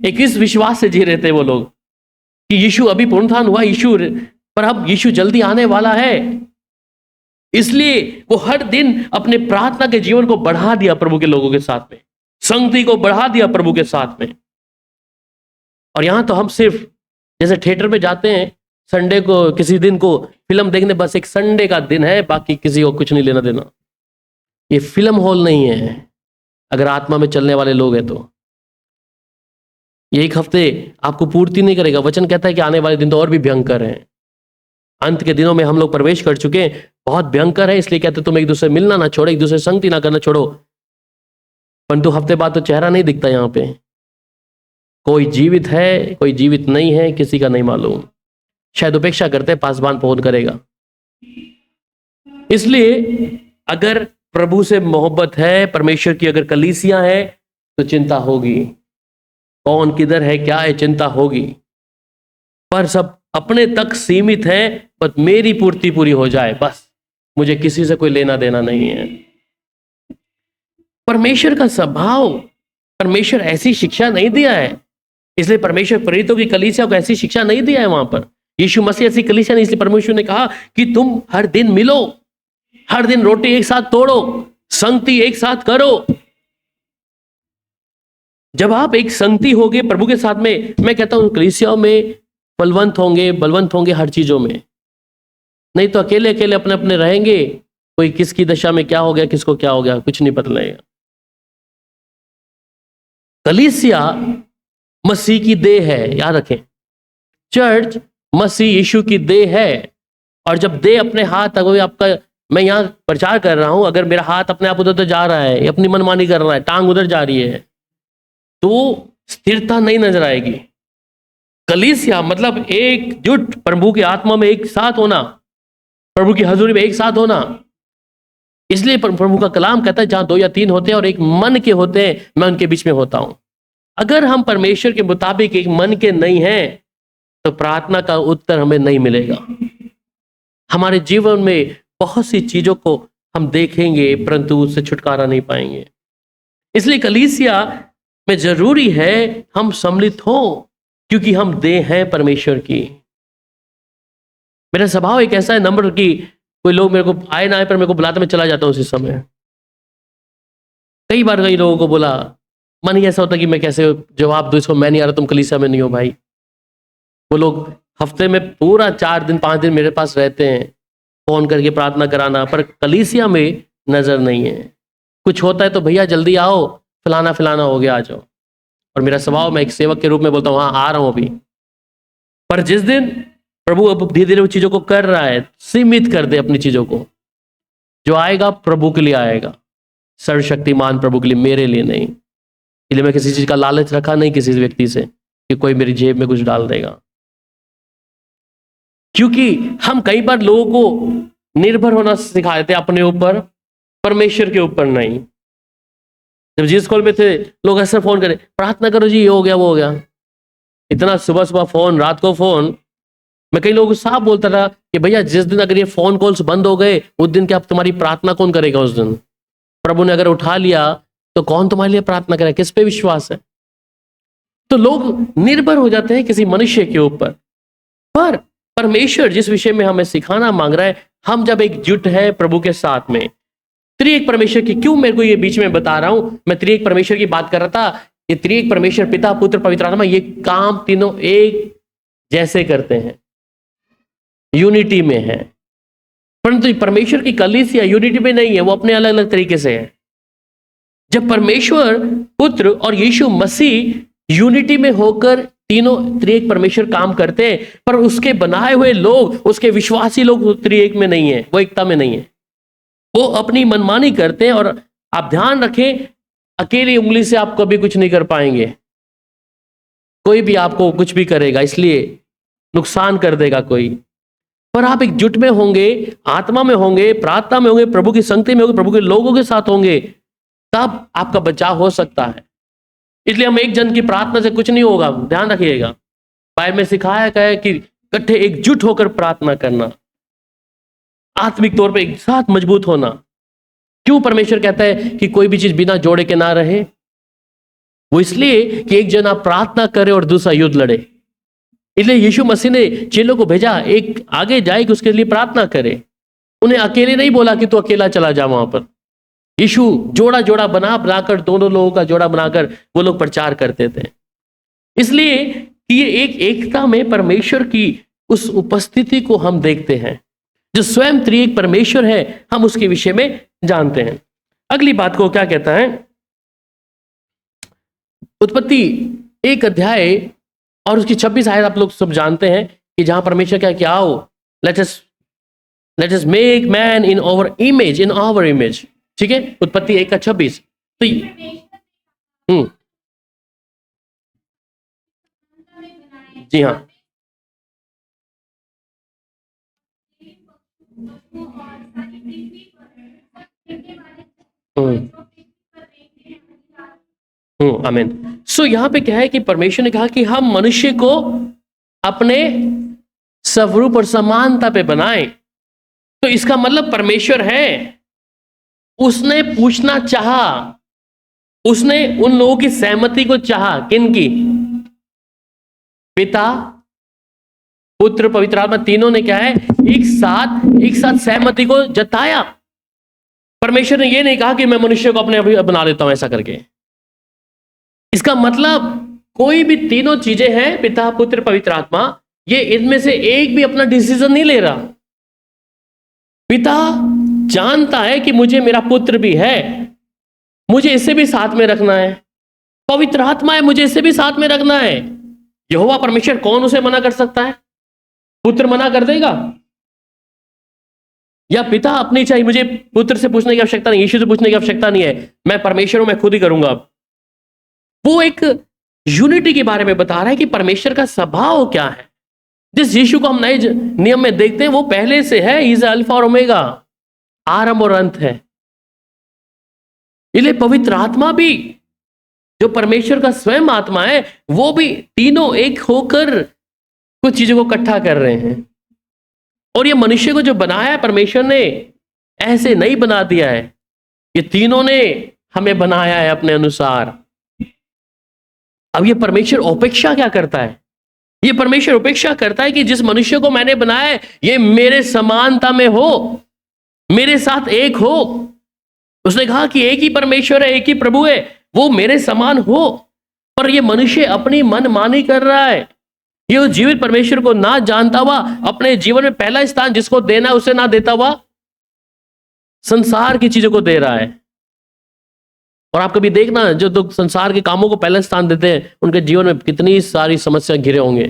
एक इस विश्वास से जी रहे थे वो लोग कि यीशु अभी पुनरुत्थान हुआ, यीशु, पर अब यीशु जल्दी आने वाला है। इसलिए वो हर दिन अपने प्रार्थना के जीवन को बढ़ा दिया प्रभु के लोगों के साथ में, संगति को बढ़ा दिया प्रभु के साथ में। और यहां तो हम सिर्फ जैसे थिएटर में जाते हैं संडे को, किसी दिन को फिल्म देखने, बस एक संडे का दिन है, बाकी किसी को कुछ नहीं लेना देना। ये फिल्म हॉल नहीं है अगर आत्मा में चलने वाले लोग हैं तो। ये एक हफ्ते आपको पूर्ति नहीं करेगा। वचन कहता है कि आने वाले दिन तो और भी भयंकर हैं। अंत के दिनों में हम लोग प्रवेश कर चुके हैं, बहुत भयंकर है। इसलिए कहते तुम एक दूसरे मिलना ना छोड़ो, एक दूसरे संगति ना करना छोड़ो। परंतु हफ्ते बाद तो चेहरा नहीं दिखता यहाँ पे, कोई जीवित है कोई जीवित नहीं है, किसी का नहीं मालूम। शायद उपेक्षा करते पासबान फोन करेगा। इसलिए अगर प्रभु से मोहब्बत है, परमेश्वर की अगर कलीसिया है, तो चिंता होगी, कौन किधर है क्या है, चिंता होगी। पर सब अपने तक सीमित है, बस मेरी पूर्ति पूरी हो जाए, बस मुझे किसी से कोई लेना देना नहीं है। परमेश्वर का स्वभाव, परमेश्वर ऐसी शिक्षा नहीं दिया है, इसलिए परमेश्वर प्रेरितों की कलीसिया को ऐसी शिक्षा नहीं दिया है। वहां पर यीशु मसीह ऐसी कलीसिया नहीं, इसलिए परमेश्वर ने कहा कि तुम हर दिन मिलो, हर दिन रोटी एक साथ तोड़ो, संगति एक साथ करो। जब आप एक संगति होगे प्रभु के साथ में, मैं कहता हूं कलीसियाओं में बलवंत होंगे हर चीजों में। नहीं तो अकेले अकेले अपने अपने रहेंगे, कोई किसकी दशा में क्या हो गया, किसको क्या हो गया, कुछ नहीं पता लगेगा। कलीसिया मसीह की देह है, याद रखें। चर्च मसीह यीशु की देह है। और जब देह अपने हाथ, अगर आपका, मैं यहां प्रचार कर रहा हूं, अगर मेरा हाथ अपने आप उधर जा रहा है, अपनी मनमानी कर रहा है, टांग उधर जा रही है, तो स्थिरता नहीं नजर आएगी। कलीसिया मतलब एकजुट, प्रभु की आत्मा में एक साथ होना, प्रभु की हजूरी में एक साथ होना। इसलिए प्रभु का कलाम कहता है जहां 2 या 3 होते हैं और एक मन के होते हैं, मैं उनके बीच में होता हूं। अगर हम परमेश्वर के मुताबिक एक मन के नहीं हैं, तो प्रार्थना का उत्तर हमें नहीं मिलेगा। हमारे जीवन में बहुत सी चीजों को हम देखेंगे परंतु उससे छुटकारा नहीं पाएंगे। इसलिए कलीसिया में जरूरी है हम सम्मिलित हो, क्योंकि हम देह हैं परमेश्वर की। मेरा स्वभाव एक ऐसा है नंबर कि कोई लोग मेरे को आए ना आए पर मेरे को बुलाते मैं चला जाता हूँ उसी समय। कई बार कई लोगों को बोला, मन ही ऐसा होता कि मैं कैसे जवाब दूं इसको, मैं नहीं आ रहा, तुम कलीसिया में नहीं हो भाई। वो लोग हफ्ते में पूरा 4 दिन 5 दिन मेरे पास रहते हैं, फोन करके प्रार्थना कराना, पर कलीसिया में नजर नहीं है। कुछ होता है तो भैया जल्दी आओ, फलाना फलाना हो गया, आ जाओ। और मेरा स्वभाव, मैं एक सेवक के रूप में बोलता हूँ हाँ आ रहा हूँ अभी। पर जिस दिन प्रभु अब धीरे धीरे वो चीजों को कर रहा है, सीमित कर दे अपनी चीजों को। जो आएगा प्रभु के लिए आएगा, सर्वशक्तिमान प्रभु के लिए, मेरे लिए नहीं। इसलिए मैं किसी चीज का लालच रखा नहीं किसी व्यक्ति से कि कोई मेरी जेब में कुछ डाल देगा। क्योंकि हम कई बार लोगों को निर्भर होना सिखा देते अपने ऊपर, परमेश्वर के ऊपर नहीं। जब जिस कॉल में थे लोग ऐसे फोन करे, प्रार्थना करो जी, ये हो गया वो हो गया। इतना सुबह सुबह फोन, रात को फोन। मैं कई लोगों को साफ बोलता था कि भैया जिस दिन अगर ये फोन कॉल्स बंद हो गए, उस दिन क्या तुम्हारी प्रार्थना कौन करेगा? उस दिन प्रभु ने अगर उठा लिया तो कौन तुम्हारे लिए प्रार्थना करेगा? किस पे विश्वास है? तो लोग निर्भर हो जाते हैं किसी मनुष्य के ऊपर। पर परमेश्वर जिस विषय में हमें सिखाना मांग रहा है, हम जब एकजुट है प्रभु के साथ में, त्रिएक परमेश्वर की, क्यों मेरे को ये बीच में बता रहा हूं, मैं त्रिएक परमेश्वर की बात कर रहा था। ये त्रिएक परमेश्वर पिता पुत्र पवित्र आत्मा, ये काम तीनों एक जैसे करते हैं, यूनिटी में है। परंतु परमेश्वर की कलीसिया यूनिटी में नहीं है, वो अपने अलग अलग तरीके से है। जब परमेश्वर पुत्र और यीशु मसीह यूनिटी में होकर तीनों त्रिएक परमेश्वर काम करते हैं, पर उसके बनाए हुए लोग, उसके विश्वासी लोग त्रिएक में नहीं है, वो एकता में नहीं है। वो अपनी मनमानी करते हैं। और आप ध्यान रखें, अकेली उंगली से आप कभी कुछ नहीं कर पाएंगे। कोई भी आपको कुछ भी करेगा, इसलिए नुकसान कर देगा कोई। पर आप एकजुट में होंगे, आत्मा में होंगे, प्रार्थना में होंगे, प्रभु की संगति में होंगे, प्रभु के लोगों के साथ होंगे, तब आपका बचाव हो सकता है। इसलिए हम एक जन की प्रार्थना से कुछ नहीं होगा, ध्यान रखिएगा। बाइबल में सिखाया गया है कि इकट्ठे एकजुट होकर प्रार्थना करना, आत्मिक तौर पे एक साथ मजबूत होना। क्यों परमेश्वर कहता है कि कोई भी चीज बिना जोड़े के ना रहे? वो इसलिए कि एक जना प्रार्थना करे और दूसरा युद्ध लड़े। इसलिए यीशु मसीह ने चेलों को भेजा, एक आगे जाए कि उसके लिए प्रार्थना करे। उन्हें अकेले नहीं बोला कि तू अकेला चला जा वहां पर। यीशु जोड़ा जोड़ा बनाकर, दोनों लोगों का जोड़ा बनाकर वो लोग प्रचार करते थे। इसलिए कि ये एक एकता में परमेश्वर की उस उपस्थिति को हम देखते हैं, जो स्वयं त्रिएक परमेश्वर है, हम उसके विषय में जानते हैं। अगली बात को क्या कहता है? उत्पत्ति 1 अध्याय और उसकी 26 आयत आप लोग सब जानते हैं कि जहां परमेश्वर क्या किया, आओ let us make man in our image. ठीक है, उत्पत्ति 1 का 26। तो जी हाँ, आमीन। सो यहाँ पे क्या है कि परमेश्वर ने कहा कि हम मनुष्य को अपने स्वरूप और समानता पे बनाएं। तो इसका मतलब परमेश्वर है, उसने पूछना चाहा, उसने उन लोगों की सहमति को चाहा। किन की? पिता पुत्र पवित्र आत्मा, तीनों ने क्या है, एक साथ सहमति को जताया। परमेश्वर ने यह नहीं कहा कि मैं मनुष्य को अपने बना लेता हूं ऐसा करके। इसका मतलब कोई भी तीनों चीजें हैं, पिता पुत्र पवित्र आत्मा, ये इनमें से एक भी अपना डिसीजन नहीं ले रहा। पिता जानता है कि मुझे मेरा पुत्र भी है, मुझे इसे भी साथ में रखना है। पवित्र आत्मा है, मुझे इसे भी साथ में रखना है। यहोवा परमेश्वर कौन उसे मना कर सकता है? पुत्र मना कर देगा? या पिता अपनी चाहिए, मुझे पुत्र से पूछने की आवश्यकता नहीं, यीशु से पूछने की आवश्यकता नहीं है, मैं परमेश्वर हूं, मैं खुद ही करूंगा। वो एक यूनिटी के बारे में बता रहा है कि परमेश्वर का स्वभाव क्या है। जिस यीशु को हम नए नियम में देखते हैं, वो पहले से है, इज अल्फा और ओमेगा, आरंभ और अंत है। इसलिए पवित्र आत्मा भी, जो परमेश्वर का स्वयं आत्मा है, वो भी तीनों एक होकर कुछ चीजों को इकट्ठा कर रहे हैं। और ये मनुष्य को जो बनाया है परमेश्वर ने, ऐसे नहीं बना दिया है, ये तीनों ने हमें बनाया है अपने अनुसार। अब ये परमेश्वर अपेक्षा क्या करता है? ये परमेश्वर अपेक्षा करता है कि जिस मनुष्य को मैंने बनाया है ये मेरे समानता में हो, मेरे साथ एक हो। उसने कहा कि एक ही परमेश्वर है, एक ही प्रभु है, वो मेरे समान हो। पर ये मनुष्य अपनी मनमानी कर रहा है। ये उस जीवित परमेश्वर को ना जानता हुआ अपने जीवन में पहला स्थान जिसको देना है उसे ना देता हुआ संसार की चीजों को दे रहा है। और आप कभी देखना, जो लोग संसार के कामों को पहला स्थान देते हैं उनके जीवन में कितनी सारी समस्या घिरे होंगे।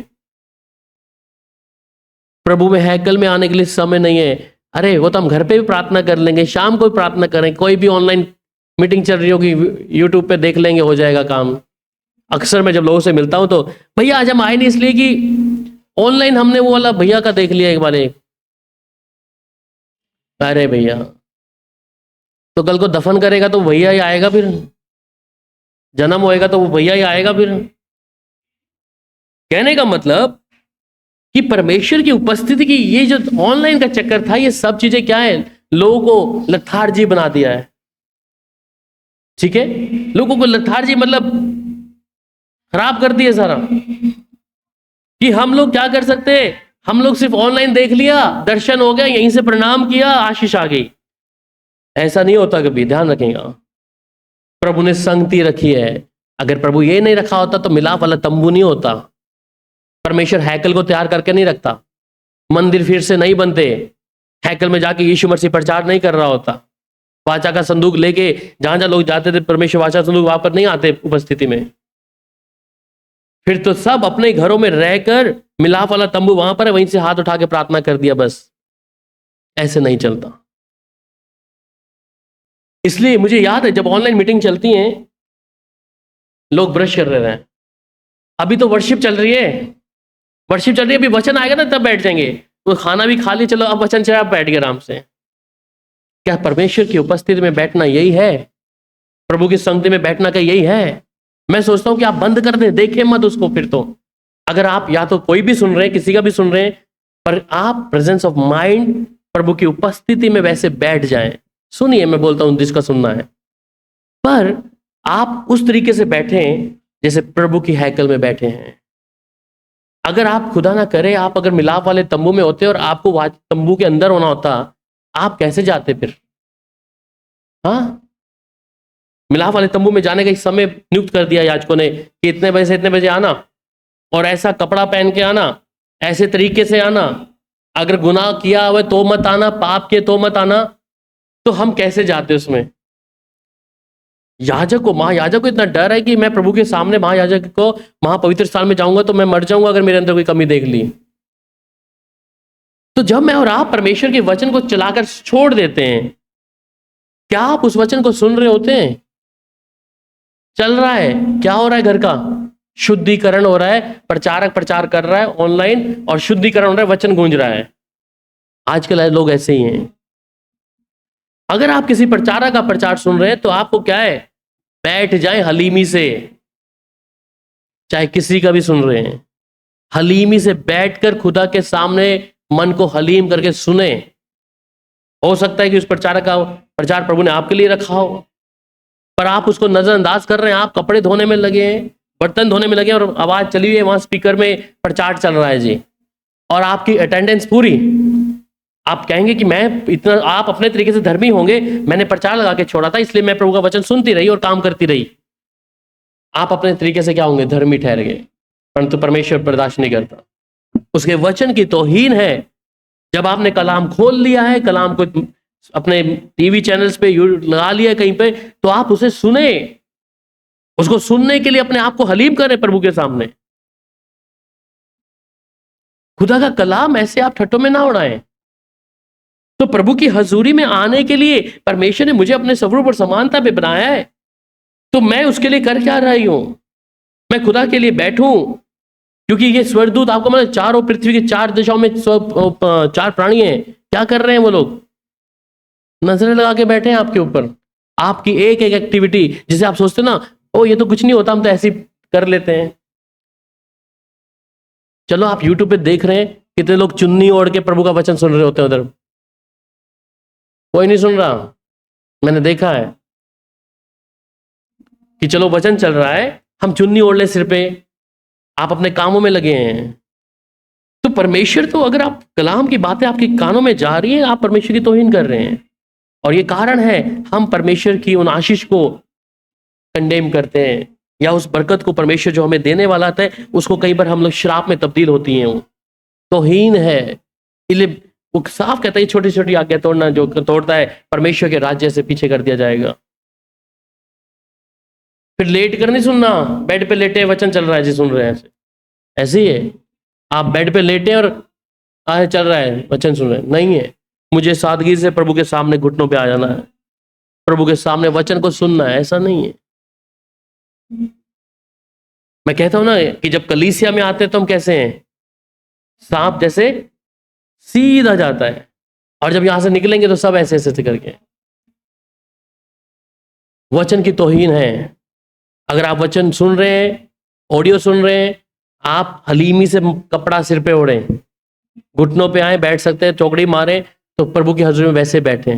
प्रभु में हैकल में आने के लिए समय नहीं है। अरे वो तो हम घर पे भी प्रार्थना कर लेंगे, शाम को भी प्रार्थना करें, कोई भी ऑनलाइन मीटिंग चल रही होगी यूट्यूब पे देख लेंगे, हो जाएगा काम। अक्सर मैं जब लोगों से मिलता हूं तो भैया आज हम आए नहीं इसलिए कि ऑनलाइन हमने वो वाला भैया का देख लिया एक बार। अरे भैया तो कल को दफन करेगा तो भैया ही आएगा, फिर जन्म होएगा तो वो भैया ही आएगा। फिर कहने का मतलब कि परमेश्वर की उपस्थिति की ये जो ऑनलाइन का चक्कर था, ये सब चीजें क्या है, लोगों को लथार्जी बना दिया है। ठीक है, लोगों को लथार्जी मतलब खराब कर दिया सारा, कि हम लोग क्या कर सकते हैं, हम लोग सिर्फ ऑनलाइन देख लिया, दर्शन हो गया, यहीं से प्रणाम किया, आशीष आ गई। ऐसा नहीं होता कभी, ध्यान रखेगा। प्रभु ने संगति रखी है। अगर प्रभु ये नहीं रखा होता तो मिलाप वाला तंबू नहीं होता। परमेश्वर हैकल को तैयार करके नहीं रखता, मंदिर फिर से नहीं बनते, हैकल में जाके यीशु मसीह प्रचार नहीं कर रहा होता, वाचा का संदूक लेके जहां जहां लोग जाते थे परमेश्वर वाचा संदूक वहां पर नहीं आते उपस्थिति में। फिर तो सब अपने घरों में रहकर मिलाप वाला तंबू वहां पर है, वहीं से हाथ उठा के प्रार्थना कर दिया बस। ऐसे नहीं चलता। इसलिए मुझे याद है जब ऑनलाइन मीटिंग चलती हैं, लोग ब्रश कर रहे हैं, अभी तो वर्शिप चल रही है, वर्शिप चल रही है, अभी वचन आएगा ना तब बैठ जाएंगे, तो खाना भी खा लिया, चलो अब वचन चला, आप बैठ गए आराम से। क्या परमेश्वर की उपस्थिति में बैठना यही है? प्रभु की संगति में बैठना क्या यही है? मैं सोचता हूं कि आप बंद कर दें, देखें मत उसको। फिर तो अगर आप या तो कोई भी सुन रहे हैं, किसी का भी सुन रहे हैं, पर आप प्रेजेंस ऑफ माइंड प्रभु की उपस्थिति में वैसे बैठ जाएं। सुनिए, मैं बोलता हूं जिसका सुनना है, पर आप उस तरीके से बैठें जैसे प्रभु की हैकल में बैठे हैं। अगर आप खुदा ना करे, आप अगर मिलाप वाले तंबू में होते और आपको तंबू के अंदर होना होता, आप कैसे जाते फिर? हाँ, मिलाप वाले तंबू में जाने का एक समय नियुक्त कर दिया याजकों ने कि इतने बजे से इतने बजे आना, और ऐसा कपड़ा पहन के आना, ऐसे तरीके से आना, अगर गुनाह किया हुआ तो मत आना, पाप किए तो मत आना। तो हम कैसे जाते उसमें? याजक को, महायाजक को इतना डर है कि मैं प्रभु के सामने महायाजक को महापवित्र स्थान में जाऊंगा तो मैं मर जाऊंगा अगर मेरे अंदर कोई कमी देख ली। तो जब मैं और आप परमेश्वर के वचन को चलाकर छोड़ देते हैं, क्या आप उस वचन को सुन रहे होते हैं? चल रहा है, क्या हो रहा है? घर का शुद्धिकरण हो रहा है, प्रचारक प्रचार कर रहा है ऑनलाइन और शुद्धिकरण हो रहा है, वचन गूंज रहा है। आजकल लोग ऐसे ही हैं। अगर आप किसी प्रचारक का प्रचार सुन रहे हैं तो आपको क्या है, बैठ जाएं हलीमी से। चाहे किसी का भी सुन रहे हैं, हलीमी से बैठकर खुदा के सामने मन को हलीम करके सुने। हो सकता है कि उस प्रचारक का प्रचार प्रभु ने आपके लिए रखा हो, पर आप उसको नजरअंदाज कर रहे हैं। आप कपड़े धोने में लगे हैं, बर्तन धोने में लगे हैं, और आवाज चली हुई है, वहां स्पीकर में प्रचार चल रहा है जी, और आपकी अटेंडेंस पूरी। आप कहेंगे कि मैं इतना, आप अपने तरीके से धर्मी होंगे, मैंने प्रचार लगा के छोड़ा था इसलिए मैं प्रभु का वचन सुनती रही और काम करती रही। आप अपने तरीके से क्या होंगे, धर्मी ठहर गए, परंतु परमेश्वर बर्दाश्त नहीं करता। उसके वचन की तौहीन है। जब आपने कलाम खोल लिया है, कलाम को अपने टीवी चैनल्स पे लगा लिया कहीं पे, तो आप उसे सुने। उसको सुनने के लिए अपने आप को हलीम करें प्रभु के सामने। खुदा का कलाम ऐसे आप ठट्टों में ना उड़ाएं। तो प्रभु की हजूरी में आने के लिए परमेश्वर ने मुझे अपने स्वरूप और समानता पे बनाया है, तो मैं उसके लिए कर क्या रही हूं? मैं खुदा के लिए बैठूं, क्योंकि ये स्वर्गदूत आपको मतलब चारों पृथ्वी की चार दिशाओं में चार प्राणी हैं। क्या कर रहे हैं वो लोग? नजरें लगा के बैठे हैं आपके ऊपर। आपकी एक एक एक्टिविटी, जिसे आप सोचते ना, ओ ये तो कुछ नहीं होता, हम तो ऐसे ही कर लेते हैं। चलो आप यूट्यूब पे देख रहे हैं कितने लोग चुन्नी ओढ़ के प्रभु का वचन सुन रहे होते हैं उधर। कोई नहीं सुन रहा। मैंने देखा है कि चलो वचन चल रहा है, हम चुन्नी ओढ़ ले सिर पे, आप अपने कामों में लगे हैं। तो परमेश्वर, तो अगर आप कलाम की बातें आपके कानों में जा रही है, आप परमेश्वर की तौहीन कर रहे हैं। और ये कारण है हम परमेश्वर की उन आशीष को कंडेम करते हैं, या उस बरकत को परमेश्वर जो हमें देने वाला था उसको कई बार हम लोग श्राप में तब्दील होती हैं। वो तौहीन है। इसलिए वो साफ कहता है छोटी छोटी आज्ञा तोड़ना, जो तोड़ता है परमेश्वर के राज्य से पीछे कर दिया जाएगा। फिर लेट कर नहीं सुनना, बेड पे लेटे वचन चल रहा है जी सुन रहे हैं, ऐसे ही है। आप बेड पे लेटे और आए चल रहा है वचन सुन रहे हैं, नहीं है। मुझे सादगी से प्रभु के सामने घुटनों पे आ जाना है, प्रभु के सामने वचन को सुनना है, ऐसा नहीं है। मैं कहता हूं ना कि जब कलीसिया में आते हैं तो हम कैसे हैं, सांप जैसे सीधा जाता है, और जब यहां से निकलेंगे तो सब ऐसे ऐसे करके। वचन की तौहीन है। अगर आप वचन सुन रहे हैं, ऑडियो सुन रहे हैं, आप हलीमी से कपड़ा सिर पे ओढ़े, घुटनों पे आए, बैठ सकते हैं, चौकड़ी मारे तो प्रभु की हजूरी में वैसे बैठे।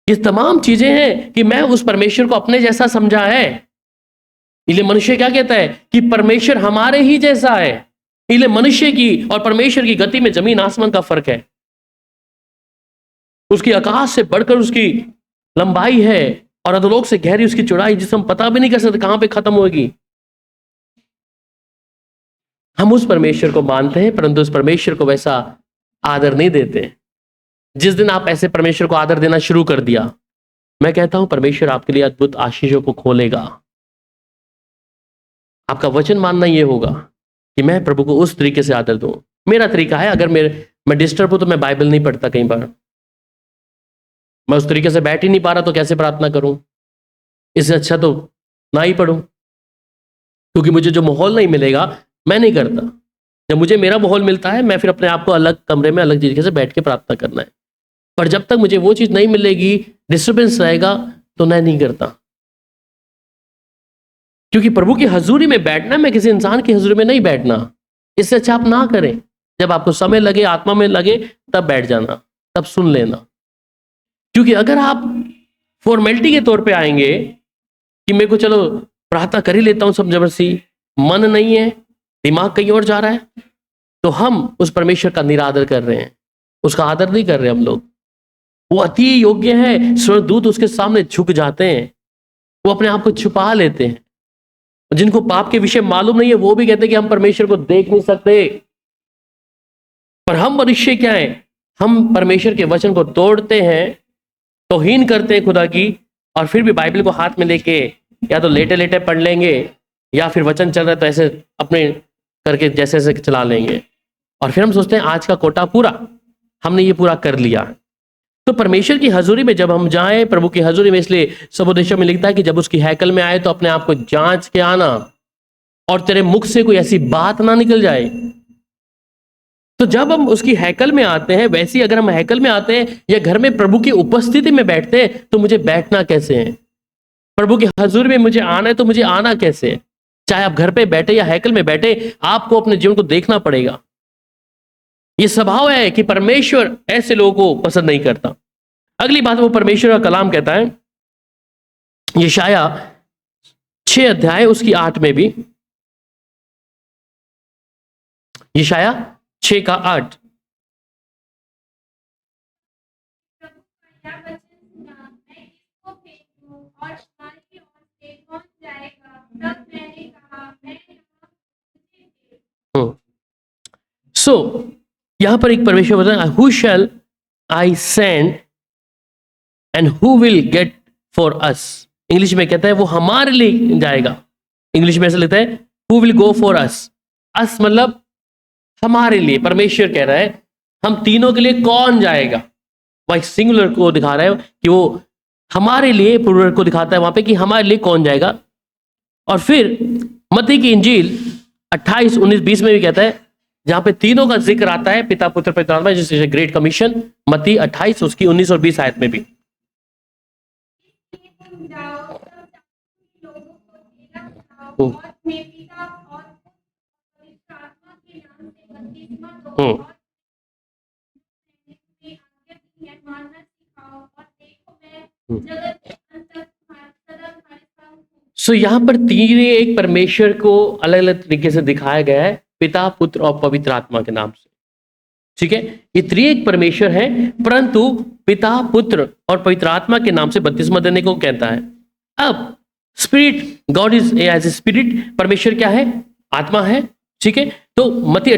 ये तमाम चीजें हैं कि मैं उस परमेश्वर को अपने जैसा समझा है। इसलिए मनुष्य क्या कहता है कि परमेश्वर हमारे ही जैसा है। इसलिए मनुष्य की और परमेश्वर की गति में जमीन आसमान का फर्क है। उसकी आकाश से बढ़कर उसकी लंबाई है, और अधोलोक से गहरी उसकी चौड़ाई, जिसे हम पता भी नहीं कर सकते कहां पे खत्म होगी। हम उस परमेश्वर को मानते हैं, परंतु उस परमेश्वर को वैसा आदर नहीं देते। जिस दिन आप ऐसे परमेश्वर को आदर देना शुरू कर दिया, मैं कहता हूं परमेश्वर आपके लिए अद्भुत आशीषों को खोलेगा। आपका वचन मानना यह होगा कि मैं प्रभु को उस तरीके से आदर दूं। मेरा तरीका है, अगर मैं डिस्टर्ब हूं तो मैं बाइबल नहीं पढ़ता। कई बार मैं उस तरीके से बैठ ही नहीं पा रहा तो कैसे प्रार्थना करूं। इससे अच्छा तो ना ही पढ़ूं, क्योंकि मुझे जो माहौल नहीं मिलेगा मैं नहीं करता। जब मुझे मेरा माहौल मिलता है, मैं फिर अपने आप को अलग कमरे में अलग तरीके से बैठ के प्रार्थना करना है। पर जब तक मुझे वो चीज नहीं मिलेगी, डिस्टर्बेंस रहेगा, तो मैं नहीं करता। क्योंकि प्रभु की हजूरी में बैठना, मैं किसी इंसान की हजूरी में नहीं बैठना। इससे अच्छा आप ना करें। जब आपको समय लगे, आत्मा में लगे, तब बैठ जाना, तब सुन लेना। क्योंकि अगर आप फॉर्मेलिटी के तौर पे आएंगे कि मेरे को चलो प्रार्थना कर ही लेता हूं सब जबरदस्ती, मन नहीं है, दिमाग कहीं और जा रहा है, तो हम उस परमेश्वर का निरादर कर रहे हैं, उसका आदर नहीं कर रहे हम लोग। वो अति योग्य है, स्वर्गदूत उसके सामने झुक जाते हैं, वो अपने आप को छुपा लेते हैं। जिनको पाप के विषय मालूम नहीं है वो भी कहते हैं कि हम परमेश्वर को देख नहीं सकते। पर हम मनुष्य क्या है, हम परमेश्वर के वचन को तोड़ते हैं, तौहीन करते हैं खुदा की, और फिर भी बाइबल को हाथ में लेके या तो लेटे लेटे पढ़ लेंगे, या फिर वचन चल रहा है तो ऐसे अपने करके जैसे जैसे चला लेंगे, और फिर हम सोचते हैं आज का कोटा पूरा, हमने ये पूरा कर लिया। तो परमेश्वर की हजूरी में जब हम जाएं, प्रभु की हजूरी में, इसलिए सबोदेशों में लिखता है कि जब उसकी हैकल में आए तो अपने आप को जांच के आना, और तेरे मुख से कोई ऐसी बात ना निकल जाए। तो जब हम उसकी हैकल में आते हैं, वैसे ही अगर हम हैकल में आते हैं या घर में प्रभु की उपस्थिति में बैठते हैं, तो मुझे बैठना कैसे है, प्रभु की हजूरी में मुझे आना है तो मुझे आना कैसे है। चाहे आप घर पे बैठे या हैकल में बैठे, आपको अपने जीवन को देखना पड़ेगा। यह स्वभाव है कि परमेश्वर ऐसे लोगों को पसंद नहीं करता। अगली बात, वो परमेश्वर का कलाम कहता है, यशाया 6 अध्याय उसकी 8 में भी, यशाया 6 का 8, प्रभु का यह वचन सुना, मैं किसको भेजूं और तुम्हारी ओर से कौन जाएगा? तब मैंने कहा, मैं यहाँ मुझे भेज। सो यहां पर एक परमेश्वर बताया, who shell I send and who will get for us. English में कहता है वो हमारे लिए जाएगा। इंग्लिश में ऐसे लिखता है who will go for us. Us मतलब हमारे लिए। परमेश्वर कह रहा है हम तीनों के लिए कौन जाएगा। वह सिंगुलर को दिखा रहा है कि वो हमारे लिए, प्लूरल को दिखाता है वहां पे कि हमारे लिए कौन जाएगा। और फिर मत्ती की इंजील 28, 19, 20 में भी कहता है, जहां पे तीनों का जिक्र आता है, पिता, पुत्र, पवित्र आत्मा, जिससे ग्रेट कमीशन, मत्ती 28 उसकी 19 और 20 आयत में भी। इसलिए तुम जाओ, सब जातियों के लोगों को चेला बनाओ, और अपने पिता और पुत्र और पवित्र आत्मा के नाम से बपतिस्मा दो, और मैंने तुम्हें आज्ञा दी है मानना सिखाओ और देखो मैं जगत के अंत तक सदा तुम्हारे संग हूँ। सो यहाँ पर तीन एक परमेश्वर को अलग अलग तरीके से दिखाया गया है, पिता, पुत्र और पवित्र आत्मा के नाम से। ठीक है, ये त्रिएक परमेश्वर है, परंतु पिता, पुत्र और पवित्र आत्मा के नाम से बपतिस्मा देने को कहता है। अब spirit, God is as a spirit, परमेश्वर क्या है? आत्मा है। ठीक है, तो मत्ती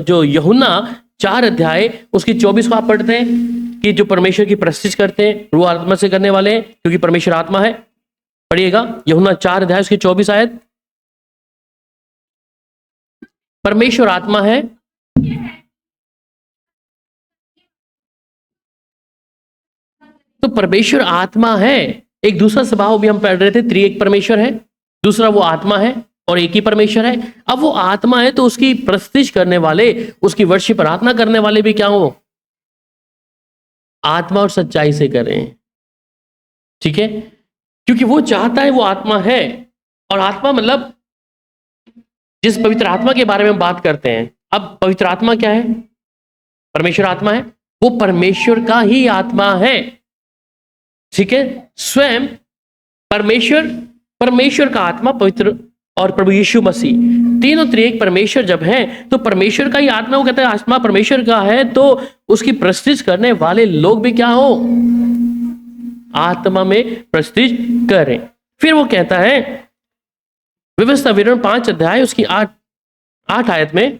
जो यूहन्ना 4 अध्याय उसकी 24 को आप पढ़ते हैं कि जो परमेश्वर की प्रस्तुति करते हैं वो आत्मा से करने वाले हैं, क्योंकि परमेश्वर आत्मा है। पढ़िएगा यूहन्ना 4 अध्याय उसकी 24 आयत। परमेश्वर आत्मा है। तो परमेश्वर आत्मा है। एक दूसरा स्वभाव भी हम पढ़ रहे थे, त्रिएक परमेश्वर है, दूसरा वो आत्मा है और एक ही परमेश्वर है। अब वो आत्मा है तो उसकी प्रस्तुति करने वाले, उसकी वर्शिप प्रार्थना करने वाले भी क्या हो? आत्मा और सच्चाई से करें। ठीक है, क्योंकि वो चाहता है, वो आत्मा है। और आत्मा मतलब जिस पवित्र आत्मा के बारे में हम बात करते हैं, अब पवित्र आत्मा क्या है? परमेश्वर आत्मा है, वो परमेश्वर का ही आत्मा है। ठीक है, स्वयं परमेश्वर का आत्मा, पवित्र और प्रभु यीशु मसीह, तीनों त्रिएक परमेश्वर जब हैं तो परमेश्वर का ही आत्मा, वो कहते हैं आत्मा परमेश्वर का है तो उसकी प्रस्तुति करने वाले लोग भी क्या हो? आत्मा में प्रस्तुति करें। फिर वो कहता है व्यवस्था विवरण 5 अध्याय उसकी 8 आयत में,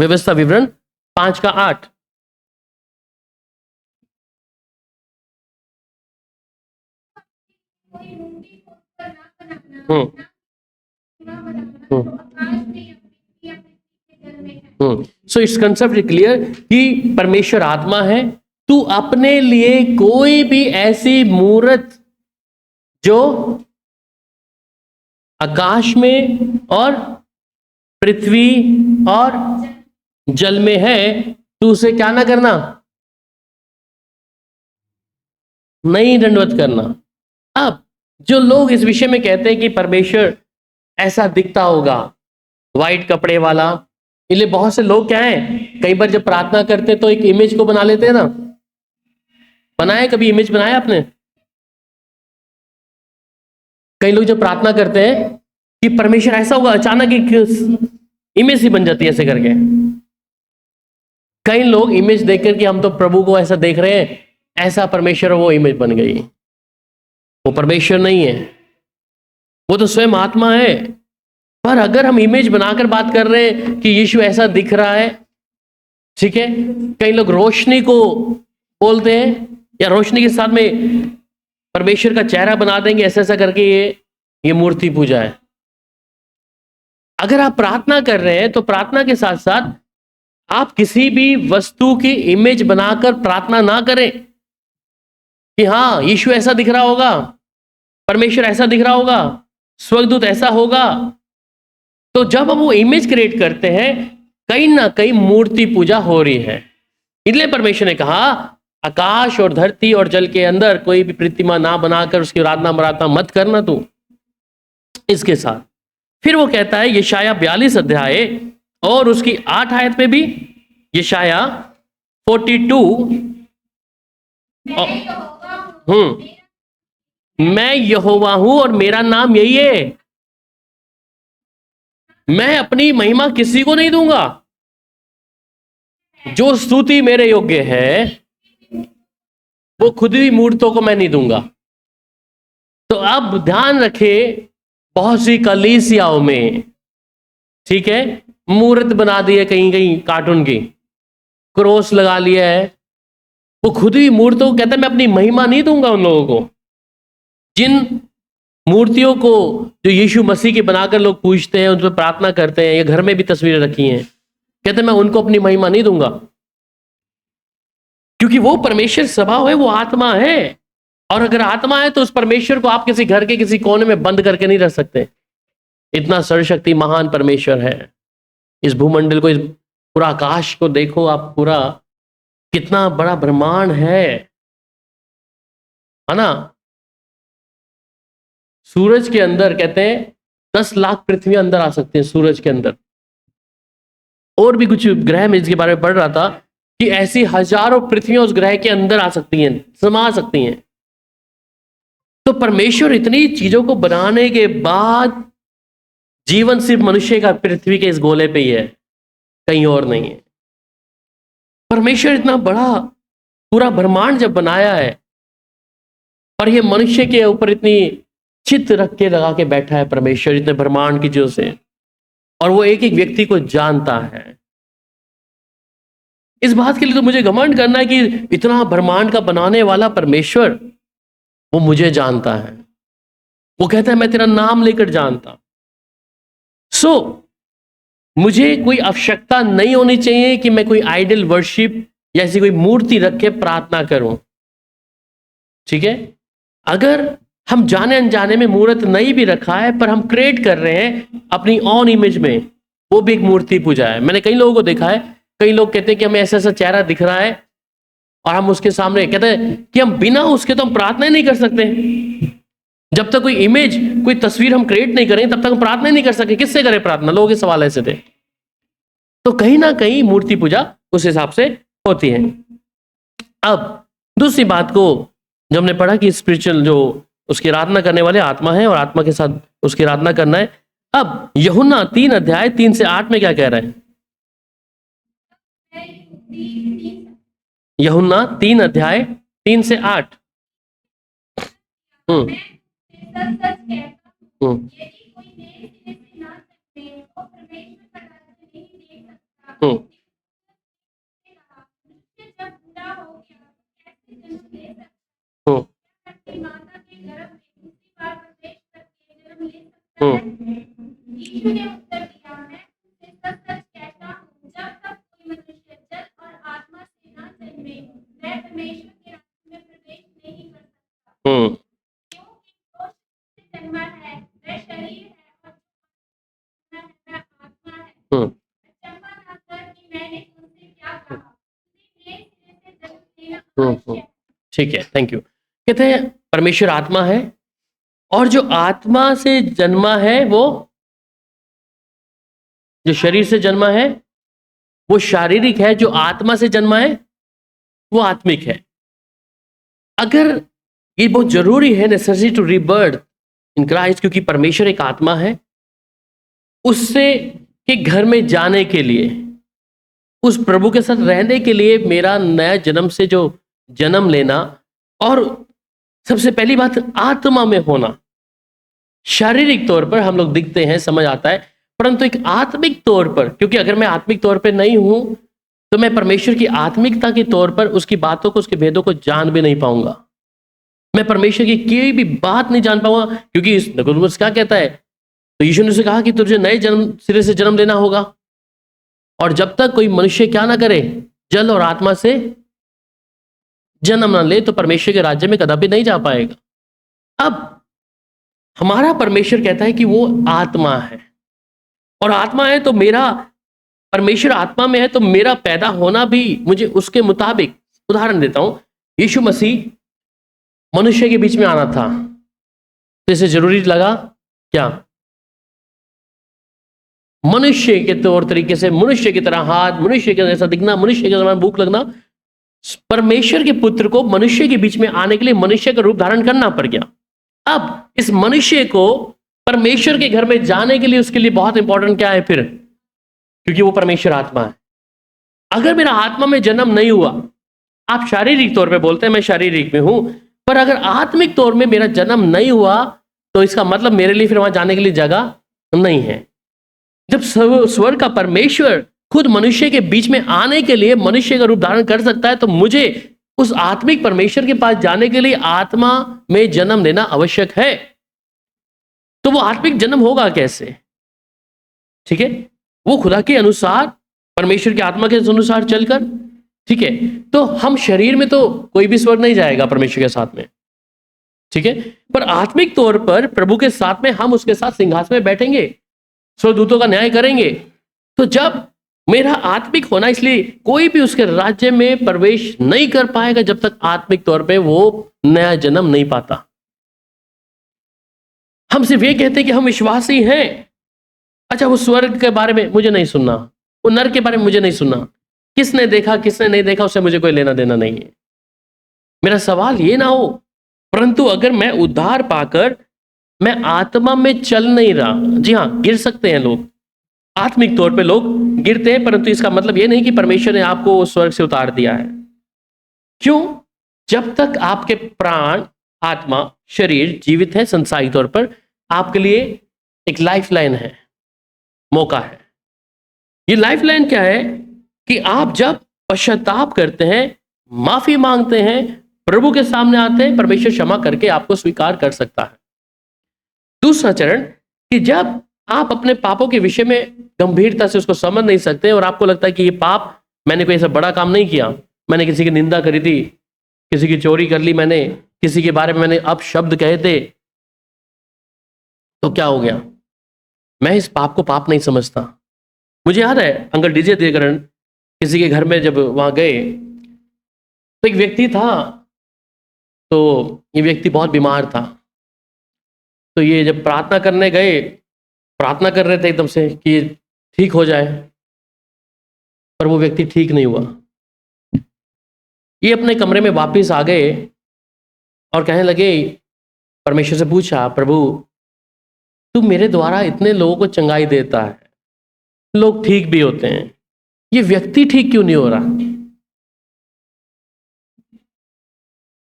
व्यवस्था विवरण 5 का 8, कोई मूर्ति को उत्तर ना बनाना, ना बनाना, जो आकाश में या पृथ्वी के जल में है। सो इट्स कंसेप्ट क्लियर कि परमेश्वर आत्मा है। तू अपने लिए कोई भी ऐसी मूर्त जो आकाश में और पृथ्वी और जल में है, तू उसे क्या ना करना, नहीं दंडवत करना। अब जो लोग इस विषय में कहते हैं कि परमेश्वर ऐसा दिखता होगा, व्हाइट कपड़े वाला, इसलिए बहुत से लोग क्या हैं, कई बार जब प्रार्थना करते तो एक इमेज को बना लेते हैं ना। बनाया कभी इमेज बनाया आपने? कई लोग जब प्रार्थना करते हैं कि परमेश्वर ऐसा होगा, अचानक एक इमेज ही बन जाती है ऐसे करके। कई लोग इमेज देखकर कि हम तो प्रभु को ऐसा देख रहे हैं, ऐसा परमेश्वर, वो इमेज बन गई। वो परमेश्वर नहीं है, वो तो स्वयं आत्मा है। पर अगर हम इमेज बनाकर बात कर रहे हैं कि यीशु ऐसा दिख रहा है, ठीक है, कई लोग रोशनी को बोलते हैं या रोशनी के साथ में परमेश्वर का चेहरा बना देंगे, ऐसा ऐसा करके ये मूर्ति पूजा है। अगर आप प्रार्थना कर रहे हैं तो प्रार्थना के साथ साथ आप किसी भी वस्तु की इमेज बनाकर प्रार्थना ना करें कि हाँ यीशु ऐसा दिख रहा होगा, परमेश्वर ऐसा दिख रहा होगा, स्वर्गदूत ऐसा होगा। तो जब हम वो इमेज क्रिएट करते हैं, कहीं ना कहीं मूर्ति पूजा हो रही है। इसलिए परमेश्वर ने कहा आकाश और धरती और जल के अंदर कोई भी प्रतिमा ना बनाकर उसकी आराधना मत करना तू इसके साथ। फिर वो कहता है यशाया 42 अध्याय और उसकी 8 आयत में भी, यशाया 42, मैं यहोवा हूं और मेरा नाम यही है, मैं अपनी महिमा किसी को नहीं दूंगा, जो स्तुति मेरे योग्य है वो खुद ही मूर्तों को मैं नहीं दूंगा। तो अब ध्यान रखें, बहुत सी कलीसियाओं में, ठीक है, मूर्त बना दी है, कहीं कहीं कार्टून की क्रॉस लगा लिया है, वो खुद ही मूर्तों को कहता है मैं अपनी महिमा नहीं दूंगा उन लोगों को। जिन मूर्तियों को जो यीशु मसीह के बनाकर लोग पूजते हैं, उन पर प्रार्थना करते हैं, या घर में भी तस्वीरें रखी हैं, कहते हैं मैं उनको अपनी महिमा नहीं दूंगा, क्योंकि वो परमेश्वर स्वभाव है, वो आत्मा है। और अगर आत्मा है तो उस परमेश्वर को आप किसी घर के किसी कोने में बंद करके नहीं रख सकते। इतना सर्वशक्ति महान परमेश्वर है। इस भूमंडल को, इस पूरा आकाश को देखो आप, पूरा कितना बड़ा ब्रह्मांड है ना। सूरज के अंदर कहते हैं 10 लाख पृथ्वी अंदर आ सकते हैं सूरज के अंदर, और भी कुछ ग्रह में इसके बारे में पढ़ रहा था कि ऐसी हजारों पृथ्वियां उस ग्रह के अंदर आ सकती हैं, समा सकती हैं। तो परमेश्वर इतनी चीजों को बनाने के बाद जीवन सिर्फ मनुष्य का पृथ्वी के इस गोले पे ही है, कहीं और नहीं है। परमेश्वर इतना बड़ा पूरा ब्रह्मांड जब बनाया है और ये मनुष्य के ऊपर इतनी चित्त रख के लगा के बैठा है परमेश्वर इतने ब्रह्मांड की चीजों से, और वो एक एक व्यक्ति को जानता है। इस बात के लिए तो मुझे घमंड करना है कि इतना ब्रह्मांड का बनाने वाला परमेश्वर वो मुझे जानता है। वो कहता है मैं तेरा नाम लेकर जानता। सो मुझे कोई आवश्यकता नहीं होनी चाहिए कि मैं कोई आइडल वर्शिप या ऐसी कोई मूर्ति रख के प्रार्थना करूं। ठीक है, अगर हम जाने अनजाने में मूर्त नहीं भी रखा है पर हम क्रिएट कर रहे हैं अपनी ऑन इमेज में, वो भी एक मूर्ति पूजा है। मैंने कई लोगों को देखा है, कई लोग कहते हैं कि हमें ऐसा ऐसा चेहरा दिख रहा है और हम उसके सामने कहते हैं कि हम बिना उसके तो हम प्रार्थना ही नहीं कर सकते। जब तक कोई इमेज कोई तस्वीर हम क्रिएट नहीं करें तब तक हम प्रार्थना ही नहीं कर सके। किससे करें प्रार्थना? लोगों के सवाल ऐसे थे। तो कहीं ना कहीं मूर्ति पूजा उस हिसाब से होती है। अब दूसरी बात को जब हमने पढ़ा कि स्पिरिचुअल जो उसकी आराधना करने वाले आत्मा है और आत्मा के साथ उसकी आराधना करना है। अब यूहन्ना 3 अध्याय 3 से 8 में क्या कह रहे हैं? यूहन्ना 3 अध्याय 3 से 8। सच कहता हूँ, यदि कोई नए सिरे से ना सीखे तो परमेश्वर का राज्य नहीं देख सकता। जब बूढ़ा हो गया कैसे जन्म ले सकता? अपनी माता के गर्भ में दूसरी बार प्रवेश करके जन्म ले सकता है? यीशु ने उत्तर दिया, मैं तुमसे सच सच कहता हूँ, जब तक कोई मनुष्य जल और आत्मा से ना जन्मे वह परमेश्वर के राज्य में प्रवेश नहीं कर सकता। जन्मा है वह शरीर है और वह आत्मा है। अचंभा ना कर कि मैंने तुमसे क्या कहा, उसे नए सिरे से जन्म लेना आवश्यक है। ठीक है, थैंक यू। कहते हैं परमेश्वर आत्मा है और जो आत्मा से जन्मा है वो जो शरीर से जन्मा है वो शारीरिक है, जो आत्मा से जन्मा है वो आत्मिक है। अगर ये बहुत जरूरी है, necessity to rebirth in Christ, क्योंकि परमेश्वर एक आत्मा है, उससे के घर में जाने के लिए, उस प्रभु के साथ रहने के लिए मेरा नया जन्म से जो जन्म लेना, और सबसे पहली बात आत्मा में होना। शारीरिक तौर पर हम लोग दिखते हैं, समझ आता है, परंतु एक आत्मिक तौर पर, क्योंकि अगर मैं आत्मिक तौर पर नहीं हूं तो मैं परमेश्वर की आत्मिकता के तौर पर उसकी बातों को, उसके भेदों को जान भी नहीं पाऊंगा। मैं परमेश्वर की कोई भी बात नहीं जान पाऊंगा, क्योंकि निकोदेमुस क्या कहता है? तो यीशु ने उसे कहा कि तुझे नए जन्म सिरे से जन्म लेना होगा, और जब तक कोई मनुष्य क्या ना करे, जल और आत्मा से जन्म ना ले, तो परमेश्वर के राज्य में कदापि नहीं जा पाएगा। अब हमारा परमेश्वर कहता है कि वो आत्मा है, और आत्मा है तो मेरा परमेश्वर आत्मा में है, तो मेरा पैदा होना भी मुझे उसके मुताबिक। उदाहरण देता हूं, यीशु मसीह मनुष्य के बीच में आना था तो इसे जरूरी लगा क्या? मनुष्य के तौर तरीके से, मनुष्य की तरह हाथ, मनुष्य के जैसा दिखना, मनुष्य के समान भूख लगना, परमेश्वर के पुत्र को मनुष्य के बीच में आने के लिए मनुष्य का रूप धारण करना पड़ गया। अब इस मनुष्य को परमेश्वर के घर में जाने के लिए उसके लिए बहुत इंपॉर्टेंट क्या है फिर? क्योंकि वो परमेश्वर आत्मा है। अगर मेरा आत्मा में जन्म नहीं हुआ, आप शारीरिक तौर पे बोलते हैं मैं शारीरिक में हूं, पर अगर आत्मिक तौर में मेरा जन्म नहीं हुआ तो इसका मतलब मेरे लिए फिर वहां जाने के लिए जगह नहीं है। जब स्वर्ग का परमेश्वर खुद मनुष्य के बीच में आने के लिए मनुष्य का रूप धारण कर सकता है, तो मुझे उस आत्मिक परमेश्वर के पास जाने के लिए आत्मा में जन्म लेना आवश्यक है। तो वो आत्मिक जन्म होगा कैसे? ठीक है, वो खुदा के अनुसार, परमेश्वर की आत्मा के अनुसार चलकर। ठीक है, तो हम शरीर में तो कोई भी स्वर्ग नहीं जाएगा परमेश्वर के साथ में, ठीक है, पर आत्मिक तौर पर प्रभु के साथ में हम उसके साथ सिंहासन में बैठेंगे, स्वर्गदूतों का न्याय करेंगे। तो जब मेरा आत्मिक होना, इसलिए कोई भी उसके राज्य में प्रवेश नहीं कर पाएगा जब तक आत्मिक तौर पे वो नया जन्म नहीं पाता। हम सिर्फ ये कहते हैं कि हम विश्वासी हैं। अच्छा, वो स्वर्ग के बारे में मुझे नहीं सुनना, वो नर के बारे में मुझे नहीं सुनना, किसने देखा किसने नहीं देखा उससे मुझे कोई लेना देना नहीं है। मेरा सवाल ये ना हो, परंतु अगर मैं उद्धार पाकर मैं आत्मा में चल नहीं रहा, जी हाँ गिर सकते हैं लोग, आत्मिक तौर पे लोग गिरते हैं, परंतु इसका मतलब ये नहीं कि परमेश्वर ने आपको स्वर्ग से उतार दिया है। क्यों? जब तक आपके प्राण, आत्मा, शरीर जीवित है संसारी तौर पर, आपके लिए एक लाइफ लाइन है, मौका है। ये लाइफ लाइन क्या है कि आप जब पश्चाताप करते हैं, माफी मांगते हैं, प्रभु के सामने आते हैं, परमेश्वर क्षमा करके आपको स्वीकार कर सकता है। दूसरा चरण कि जब आप अपने पापों के विषय में गंभीरता से उसको समझ नहीं सकते और आपको लगता है कि ये पाप, मैंने कोई ऐसा बड़ा काम नहीं किया, मैंने किसी की निंदा करी थी, किसी की चोरी कर ली, मैंने किसी के बारे में मैंने अपशब्द कहे थे, तो क्या हो गया? मैं इस पाप को पाप नहीं समझता। मुझे याद है अंकल डीजे देवकरण किसी के घर में जब वहां गए तो एक व्यक्ति था, तो ये व्यक्ति बहुत बीमार था। तो ये जब प्रार्थना करने गए, प्रार्थना कर रहे थे एकदम से कि ये ठीक हो जाए, पर वो व्यक्ति ठीक नहीं हुआ। ये अपने कमरे में वापस आ गए और कहने लगे, परमेश्वर से पूछा, प्रभु तू मेरे द्वारा इतने लोगों को चंगाई देता है, लोग ठीक भी होते हैं, ये व्यक्ति ठीक क्यों नहीं हो रहा?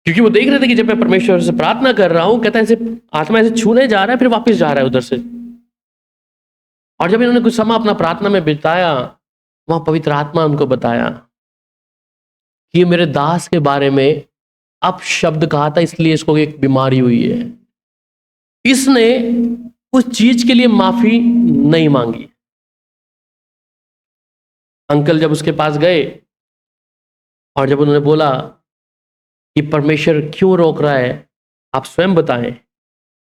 क्योंकि वो देख रहे थे कि जब मैं परमेश्वर से प्रार्थना कर रहा हूं, कहता है ऐसे आत्मा ऐसे छूने जा रहा है, फिर वापस जा रहा है उधर से। और जब इन्होंने कुछ समय अपना प्रार्थना में बिताया, वहां पवित्र आत्मा उनको बताया कि ये मेरे दास के बारे में अपशब्द कहा था, इसलिए इसको एक बीमारी हुई है। इसने उस चीज के लिए माफी नहीं मांगी। अंकल जब उसके पास गए और जब उन्होंने बोला कि परमेश्वर क्यों रोक रहा है, आप स्वयं बताएं,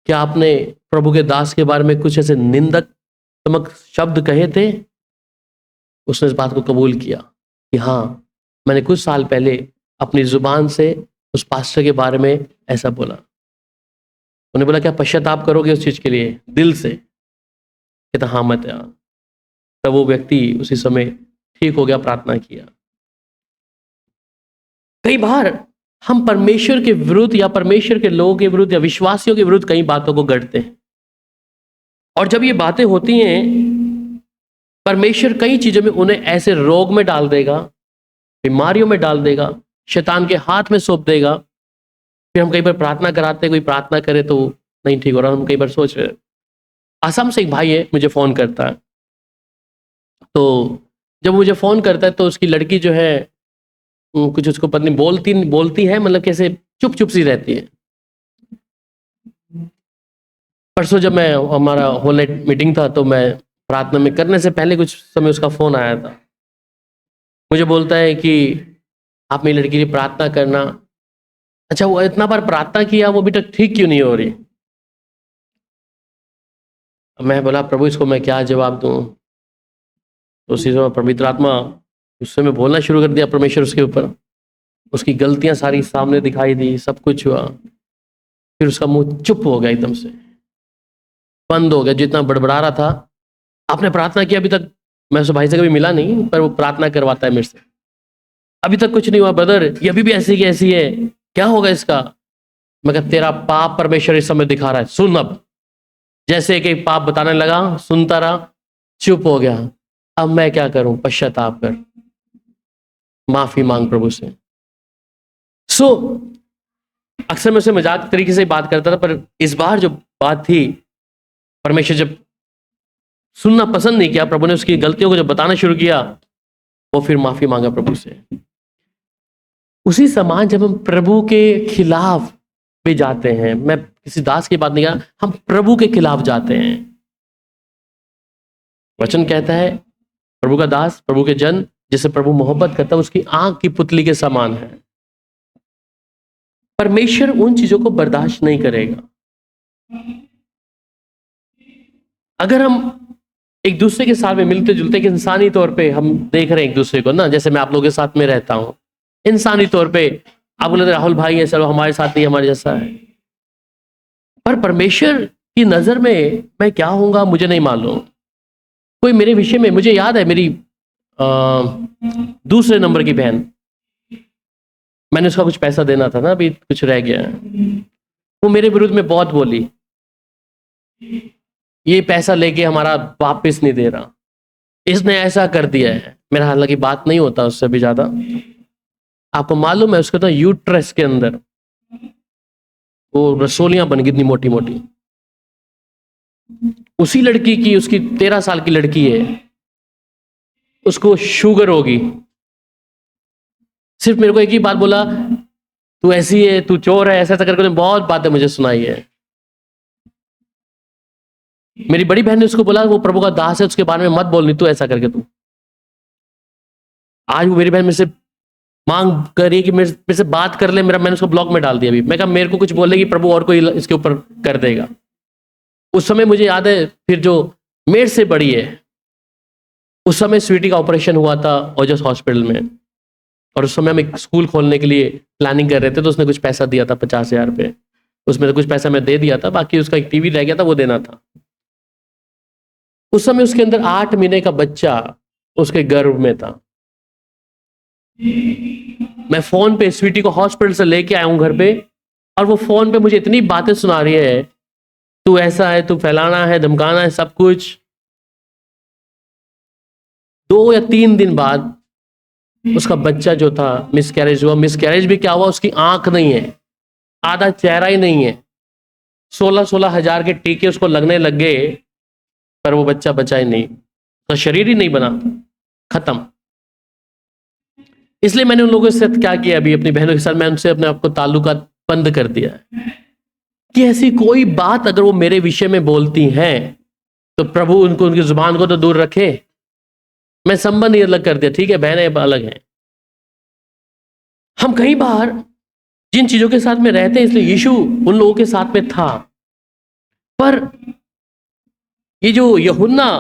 क्या आपने प्रभु के दास के बारे में कुछ ऐसे निंदक शब्द कहे थे? उसने इस बात को कबूल किया कि हाँ, मैंने कुछ साल पहले अपनी जुबान से उस पास्टर के बारे में ऐसा बोला। उन्होंने बोला, क्या पश्चाताप करोगे उस चीज के लिए दिल से? कहता हाँ मत। तब वो व्यक्ति उसी समय ठीक हो गया, प्रार्थना किया। कई बार हम परमेश्वर के विरुद्ध या परमेश्वर के लोगों के विरुद्ध या विश्वासियों के विरुद्ध कई बातों को गढ़ते हैं, और जब ये बातें होती हैं, परमेश्वर कई चीजों में उन्हें ऐसे रोग में डाल देगा, बीमारियों में डाल देगा, शैतान के हाथ में सौंप देगा। फिर हम कई बार प्रार्थना कराते हैं, कोई प्रार्थना करे तो नहीं ठीक हो रहा, हम कई बार सोच रहे। असम से एक भाई है, मुझे फोन करता है, तो जब मुझे फोन करता है तो उसकी लड़की जो है कुछ उसको पत्नी बोलती है, मतलब कैसे चुप चुप सी रहती है। परसों जब मैं हमारा होल नाइट मीटिंग था, तो मैं प्रार्थना में करने से पहले कुछ समय उसका फोन आया था। मुझे बोलता है कि आप मेरी लड़की के लिए प्रार्थना करना। अच्छा, वो इतना बार प्रार्थना किया, वो अभी तक ठीक क्यों नहीं हो रही? मैं बोला, प्रभु इसको मैं क्या जवाब दूं? तो उसी समय पवित्र आत्मा उस समय बोलना शुरू कर दिया परमेश्वर उसके ऊपर। उसकी गलतियां सारी सामने दिखाई दी, सब कुछ हुआ। फिर उसका मुंह चुप हो गया, एकदम से बंद हो गया, जितना बड़बड़ा रहा था। आपने प्रार्थना किया? अभी तक मैं उस भाई से कभी मिला नहीं, पर वो प्रार्थना करवाता है मेरे से। अभी तक कुछ नहीं हुआ ब्रदर, ये अभी भी ऐसी की ऐसी है, क्या होगा इसका? मैं कहा, तेरा पाप परमेश्वर इस समय दिखा रहा है, सुन। अब जैसे एक पाप बताने लगा, सुनता रहा, चुप हो गया। अब मैं क्या करूं? पश्चाताप कर, माफी मांग प्रभु से। अक्सर मैं उसे मजाक तरीके से बात करता था, पर इस बार जो बात थी, परमेश्वर जब सुनना पसंद नहीं किया, प्रभु ने उसकी गलतियों को जब बताना शुरू किया, वो फिर माफी मांगा प्रभु से। उसी समान जब हम प्रभु के खिलाफ भी जाते हैं, मैं किसी दास की बात नहीं कर रहा, हम प्रभु के खिलाफ जाते हैं। वचन कहता है, प्रभु का दास, प्रभु के जन जिसे प्रभु मोहब्बत करता है, उसकी आंख की पुतली के समान है। परमेश्वर उन चीजों को बर्दाश्त नहीं करेगा। अगर हम एक दूसरे के साथ में मिलते जुलते, कि इंसानी तौर पे हम देख रहे हैं एक दूसरे को ना, जैसे मैं आप लोगों के साथ में रहता हूं, इंसानी तौर पे आप बोले राहुल भाई है, चलो हमारे साथ नहीं, हमारे जैसा है। पर परमेश्वर की नजर में मैं क्या होऊंगा मुझे नहीं मालूम। कोई मेरे विषय में, मुझे याद है मेरी दूसरे नंबर की बहन, मैंने उसका कुछ पैसा देना था ना, अभी कुछ रह गया है, वो मेरे विरुद्ध में बहुत बोली, ये पैसा लेके हमारा वापस नहीं दे रहा, इसने ऐसा कर दिया है। मेरा हालांकि बात नहीं होता उससे भी ज्यादा। आपको मालूम है उसके तो यूट्रस के अंदर वो रसोलियां बन गई इतनी मोटी मोटी। उसी लड़की की, उसकी 13 साल की लड़की है, उसको शुगर होगी। सिर्फ मेरे को एक ही बात बोला, तू ऐसी है, तू चोर है, ऐसा ऐसा करके उसने बहुत बातें मुझे सुनाई है। मेरी बड़ी बहन ने उसको बोला वो प्रभु का दास है, उसके बारे में मत बोलनी तू, ऐसा करके तू। आज वो मेरी बहन मेरे से मांग करी कि मेरे से बात कर ले, मैंने उसको ब्लॉक में डाल दिया। अभी मैं कहा मेरे को कुछ बोलेगी प्रभु और कोई इसके ऊपर कर देगा। उस समय मुझे याद है, फिर जो मेरे से बड़ी है, उस समय स्वीटी का ऑपरेशन हुआ था ओजस हॉस्पिटल में, और उस समय हम एक स्कूल खोलने के लिए प्लानिंग कर रहे थे, तो उसने कुछ पैसा दिया था 50,000 रुपये। उसमें तो कुछ पैसा मैं दे दिया था, बाकी उसका एक टीवी रह गया था, वो देना था। उस समय उसके अंदर 8 महीने का बच्चा उसके गर्भ में था। मैं फोन पे स्वीटी को हॉस्पिटल से लेके आया हूं घर पे, और वो फोन पे मुझे इतनी बातें सुना रही है, तू ऐसा है, तू फैलाना है, धमकाना है, सब कुछ। 2 या 3 दिन बाद उसका बच्चा जो था मिसकैरेज हुआ। मिसकैरेज भी क्या हुआ, उसकी आंख नहीं है, आधा चेहरा ही नहीं है। 16-16 हजार के टीके उसको लगने लग गए, पर वो बच्चा बचा ही नहीं, उसका शरीर ही नहीं बना, खत्म। इसलिए मैंने उन लोगों से क्या किया, अभी अपनी बहनों के साथ मैं उनसे अपने आप को ताल्लुकात बंद कर दिया है कि ऐसी कोई बात अगर वो मेरे विषय में बोलती हैं तो प्रभु उनको, उनकी जुबान को तो दूर रखे। मैं संबंध ही अलग कर दिया, ठीक है, बहनें अलग हैं। हम कई बार जिन चीजों के साथ में रहते हैं, इसलिए यीशु उन लोगों के साथ में था, पर ये जो यूहन्ना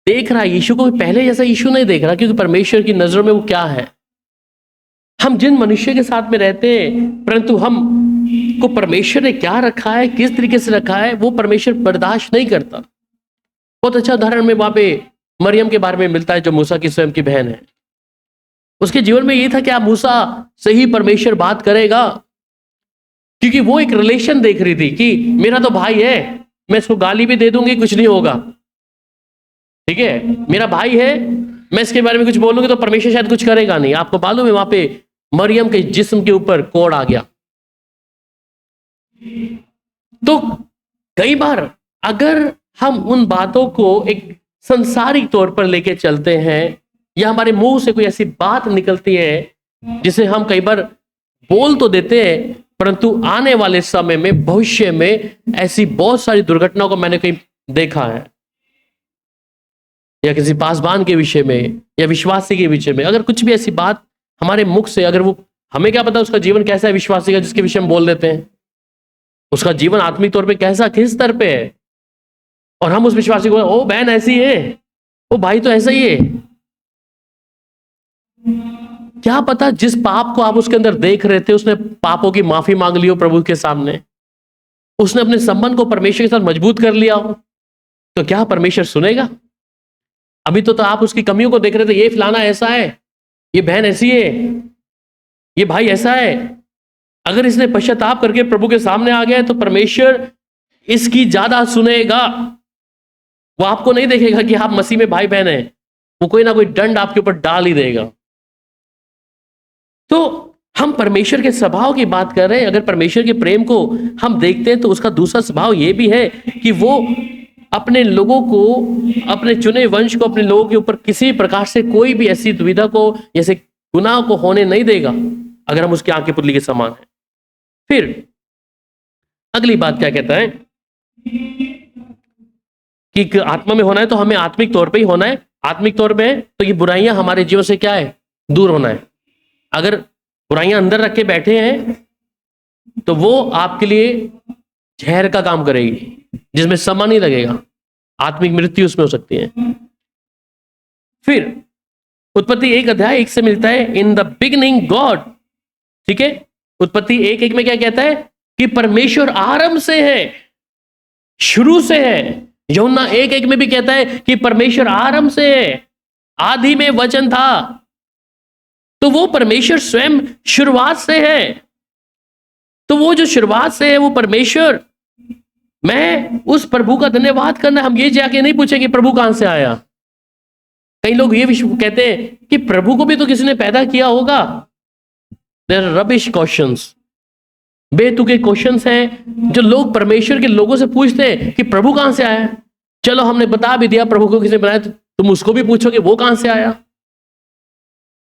देख रहा है यीशु को, पहले जैसा यीशु नहीं देख रहा, क्योंकि परमेश्वर की नजरों में वो क्या है। हम जिन मनुष्य के साथ में रहते हैं, परंतु हम को परमेश्वर ने क्या रखा है, किस तरीके से रखा है, वो परमेश्वर बर्दाश्त नहीं करता। बहुत अच्छा उदाहरण में वहां पे मरियम के बारे में मिलता है, जो मूसा की स्वयं की बहन है। उसके जीवन में ये था कि आप मूसा से ही परमेश्वर बात करेगा, क्योंकि वो एक रिलेशन देख रही थी कि मेरा तो भाई है, मैं इसको गाली भी दे दूंगी, कुछ नहीं होगा, ठीक है, मेरा भाई है, मैं इसके बारे में कुछ बोलूंगी तो परमेश्वर शायद कुछ करेगा नहीं। आपको मालूम है वहां पे मरियम के जिस्म के ऊपर कोड़ आ गया। तो कई बार अगर हम उन बातों को एक संसारिक तौर पर लेके चलते हैं, या हमारे मुंह से कोई ऐसी बात निकलती है जिसे हम कई बार बोल तो देते हैं, परंतु आने वाले समय में, भविष्य में ऐसी बहुत सारी दुर्घटनाओं को मैंने कहीं देखा है, या किसी पासवान के विषय में या विश्वासी के विषय में, अगर कुछ भी ऐसी बात हमारे मुख से, अगर वो, हमें क्या पता उसका जीवन कैसा है विश्वासी का जिसके विषय में बोल देते हैं, उसका जीवन आत्मिक तौर पे कैसा, किस स्तर पे है, और हम उस विश्वासी को, ओ बहन ऐसी है, ओ भाई तो ऐसा ही है। क्या पता जिस पाप को आप उसके अंदर देख रहे थे, उसने पापों की माफी मांग ली हो प्रभु के सामने, उसने अपने संबंध को परमेश्वर के साथ मजबूत कर लिया हो, तो क्या परमेश्वर सुनेगा? अभी तो आप उसकी कमियों को देख रहे थे, ये फलाना ऐसा है, ये बहन ऐसी है, ये भाई ऐसा है। अगर इसने पश्चाताप करके प्रभु के सामने आ गया है तो परमेश्वर इसकी ज्यादा सुनेगा। वो आपको नहीं देखेगा कि आप मसीह में भाई बहन हैं, वो कोई ना कोई दंड आपके ऊपर डाल ही देगा। तो हम परमेश्वर के स्वभाव की बात कर रहे हैं। अगर परमेश्वर के प्रेम को हम देखते हैं तो उसका दूसरा स्वभाव यह भी है कि वो अपने लोगों को, अपने चुने वंश को, अपने लोगों के ऊपर किसी प्रकार से कोई भी ऐसी दुविधा को, जैसे गुनाह को होने नहीं देगा, अगर हम उसकी आंखें पुतली के समान हैं। फिर अगली बात क्या कहता है कि आत्मा में होना है तो हमें आत्मिक तौर पे ही होना है। आत्मिक तौर पे तो ये बुराइयां हमारे जीवन से क्या है, दूर होना है। अगर बुराइयां अंदर रख के बैठे हैं तो वो आपके लिए जहर का काम करेगी, जिसमें समय नहीं लगेगा, आत्मिक मृत्यु उसमें हो सकती है। फिर उत्पत्ति 1:1 से मिलता है, इन द बिगिनिंग गॉड, ठीक है। उत्पत्ति 1:1 में क्या कहता है कि परमेश्वर आरंभ से है, शुरू से है। यूहन्ना 1:1 में भी कहता है कि परमेश्वर आरंभ से है। आदि में वचन था। तो वो परमेश्वर स्वयं शुरुआत से है। तो वो जो शुरुआत से है वो परमेश्वर, मैं उस प्रभु का धन्यवाद करना। हम ये जाके नहीं पूछेंगे प्रभु कहां से आया। कई लोग ये कहते हैं कि प्रभु को भी तो किसी ने पैदा किया होगा। देयर आर रबिश क्वेश्चंस, बेतुके क्वेश्चंस हैं जो लोग परमेश्वर के लोगों से पूछते हैं कि प्रभु कहां से आया। चलो हमने बता भी दिया प्रभु को किसने बनाया, तो तुम उसको भी पूछोगे वो कहां से आया।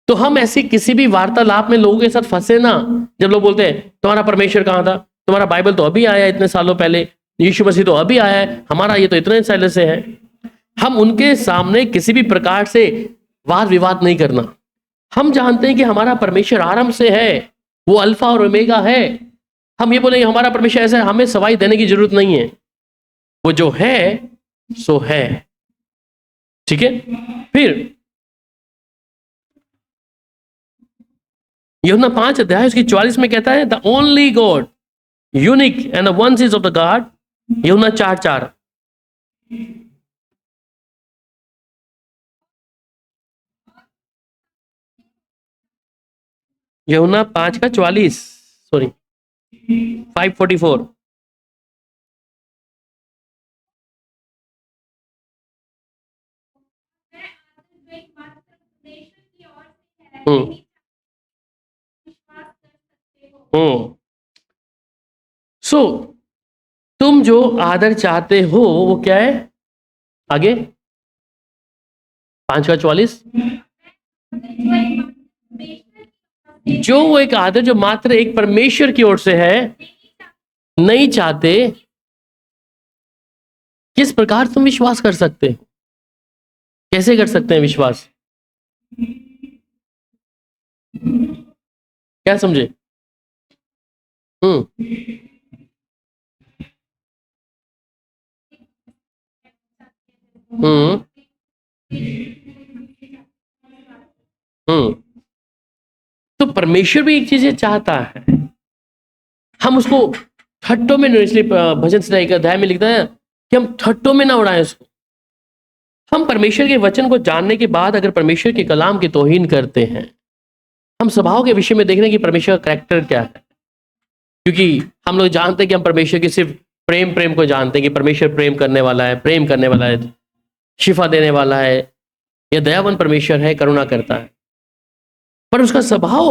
तो हम ऐसी किसी भी वार्तालाप में लोगों के साथ फंसे ना, जब लोग बोलते हैं तुम्हारा परमेश्वर कहां था, तुम्हारा बाइबल तो अभी आया इतने सालों पहले, यीशु मसीह तो अभी आया है, हमारा ये तो इतने सालों से है। हम उनके सामने किसी भी प्रकार से वाद विवाद नहीं करना। हम जानते हैं कि हमारा परमेश्वर आरंभ से है, वो अल्फा और ओमेगा है। हम ये बोलेंगे हमारा परमेश्वर ऐसा है, हमें सवाई देने की जरूरत नहीं है। वो जो है सो है। ठीक है। फिर यूहन्ना 5 अध्याय उसकी 44 में कहता है the only God unique and the ones is of the God. यूहन्ना 4:4। यूहन्ना 5:44, सॉरी 5:44। मैं आदर जो एकमात्र परमेश्वर की ओर से है, हम्म नहीं विश्वास कर सकते हो। सो तुम जो आदर चाहते हो वो क्या है आगे 5:44। जो वो एक आदर जो मात्र एक परमेश्वर की ओर से है नहीं चाहते, किस प्रकार तुम विश्वास कर सकते हो, कैसे कर सकते हैं विश्वास, क्या समझे। हम्म हम्म हम्म तो परमेश्वर भी एक चीज ये चाहता है, हम उसको ठट्टों में, इसलिए भजन संहिता एक अध्याय में लिखता है कि हम ठट्टों में ना उड़ाएं उसको। हम परमेश्वर के वचन को जानने के बाद अगर परमेश्वर के कलाम की तौहीन करते हैं, हम स्वभाव के विषय में देख रहे हैं कि परमेश्वर का कैरेक्टर क्या है। क्योंकि हम लोग जानते हैं कि हम परमेश्वर के सिर्फ प्रेम को जानते हैं कि परमेश्वर प्रेम करने वाला है, प्रेम करने वाला है, शिफा देने वाला है, यह दयावान परमेश्वर है, करुणा करता है। पर उसका स्वभाव,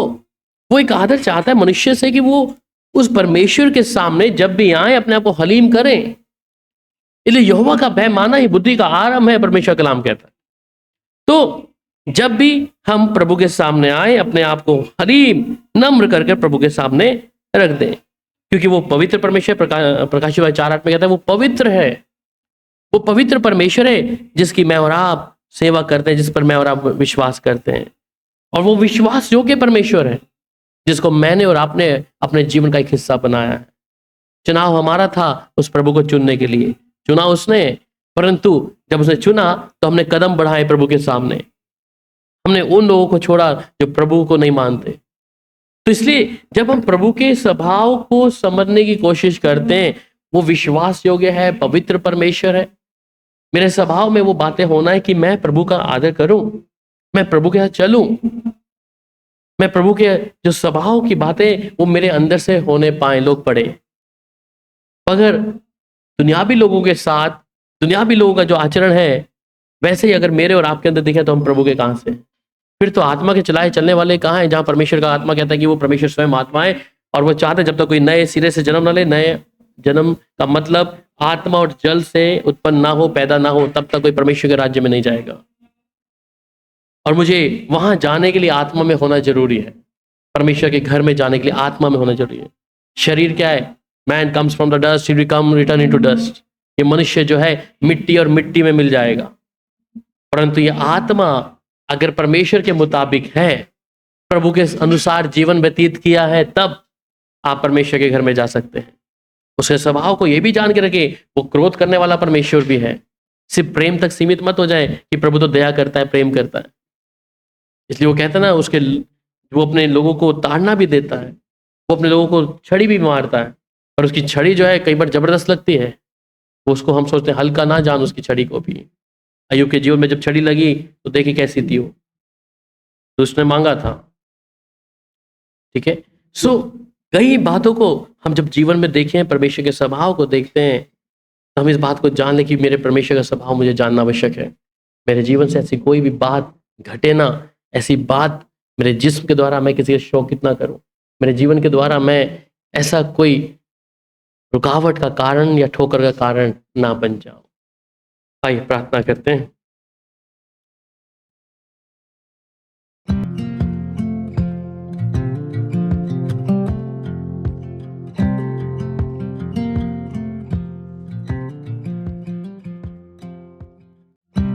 वो एक आदर चाहता है मनुष्य से कि वो उस परमेश्वर के सामने जब भी आए अपने आप को हलीम करें। इसलिए यहोवा का भय माना ही बुद्धि का आरंभ है, परमेश्वर कलाम कहता है। तो जब भी हम प्रभु के सामने आए अपने आप को हलीम नम्र करके प्रभु के सामने रख दें, क्योंकि वो पवित्र परमेश्वर, प्रकाशित 4:8 में कहता है वो पवित्र है। वो पवित्र परमेश्वर है जिसकी मैं और आप सेवा करते हैं, जिस पर मैं और आप विश्वास करते हैं। और वो विश्वास योग्य परमेश्वर है जिसको मैंने और आपने अपने जीवन का एक हिस्सा बनाया है। चुनाव हमारा था उस प्रभु को चुनने के लिए, चुना उसने, परंतु जब उसने चुना तो हमने कदम बढ़ाए प्रभु के सामने। हमने उन लोगों को छोड़ा जो प्रभु को नहीं मानते। तो इसलिए जब हम प्रभु के स्वभाव को समझने की कोशिश करते हैं, वो विश्वास योग्य है, पवित्र परमेश्वर है। मेरे स्वभाव में वो बातें होना है कि मैं प्रभु का आदर करूं, मैं प्रभु के साथ चलूं, मैं प्रभु के जो स्वभाव की बातें वो मेरे अंदर से होने पाए, लोग पढ़े। अगर दुनियावी लोगों के साथ, दुनियावी लोगों का जो आचरण है वैसे ही अगर मेरे और आपके अंदर दिखे तो हम प्रभु के कहां से, फिर तो आत्मा के चलाए चलने वाले कहाँ हैं, जहां परमेश्वर का आत्मा कहता है कि वो परमेश्वर स्वयं आत्मा है। और वो चाहते जब तक कोई नए सिरे से जन्म ना ले, नए जन्म का मतलब आत्मा और जल से उत्पन्न ना हो, पैदा ना हो, तब तक कोई परमेश्वर के राज्य में नहीं जाएगा। और मुझे वहां जाने के लिए आत्मा में होना जरूरी है, परमेश्वर के घर में जाने के लिए आत्मा में होना जरूरी है। शरीर क्या है, man comes from the dust, he will come return into dust. ये मनुष्य जो है मिट्टी और मिट्टी में मिल जाएगा, परंतु ये आत्मा अगर परमेश्वर के मुताबिक है, प्रभु के अनुसार जीवन व्यतीत किया है, तब आप परमेश्वर के घर में जा सकते हैं। उसके स्वभाव को यह भी जान के रखे वो क्रोध करने वाला परमेश्वर भी है। सिर्फ प्रेम तक सीमित मत हो जाए कि प्रभु तो दया करता है, प्रेम करता है। इसलिए वो कहता है ना, उसके वो अपने लोगों को ताड़ना भी देता है, वो अपने लोगों को छड़ी भी मारता है, पर उसकी छड़ी जो है कई बार जबरदस्त लगती है। वो उसको हम सोचते हैं हल्का ना जान उसकी छड़ी को भी। अय्यूब के जीवन में जब छड़ी लगी तो देखिए कैसी थी वो, तो उसने मांगा था। ठीक है, सो कई बातों को हम जब जीवन में देखें, परमेश्वर के स्वभाव को देखते हैं, तो हम इस बात को जान लें कि मेरे परमेश्वर का स्वभाव मुझे जानना आवश्यक है। मेरे जीवन से ऐसी कोई भी बात घटे ना, ऐसी बात मेरे जिस्म के द्वारा मैं किसी का शौकित ना करूं, मेरे जीवन के द्वारा मैं ऐसा कोई रुकावट का कारण या ठोकर का कारण ना बन जाऊं। आइए प्रार्थना करते हैं।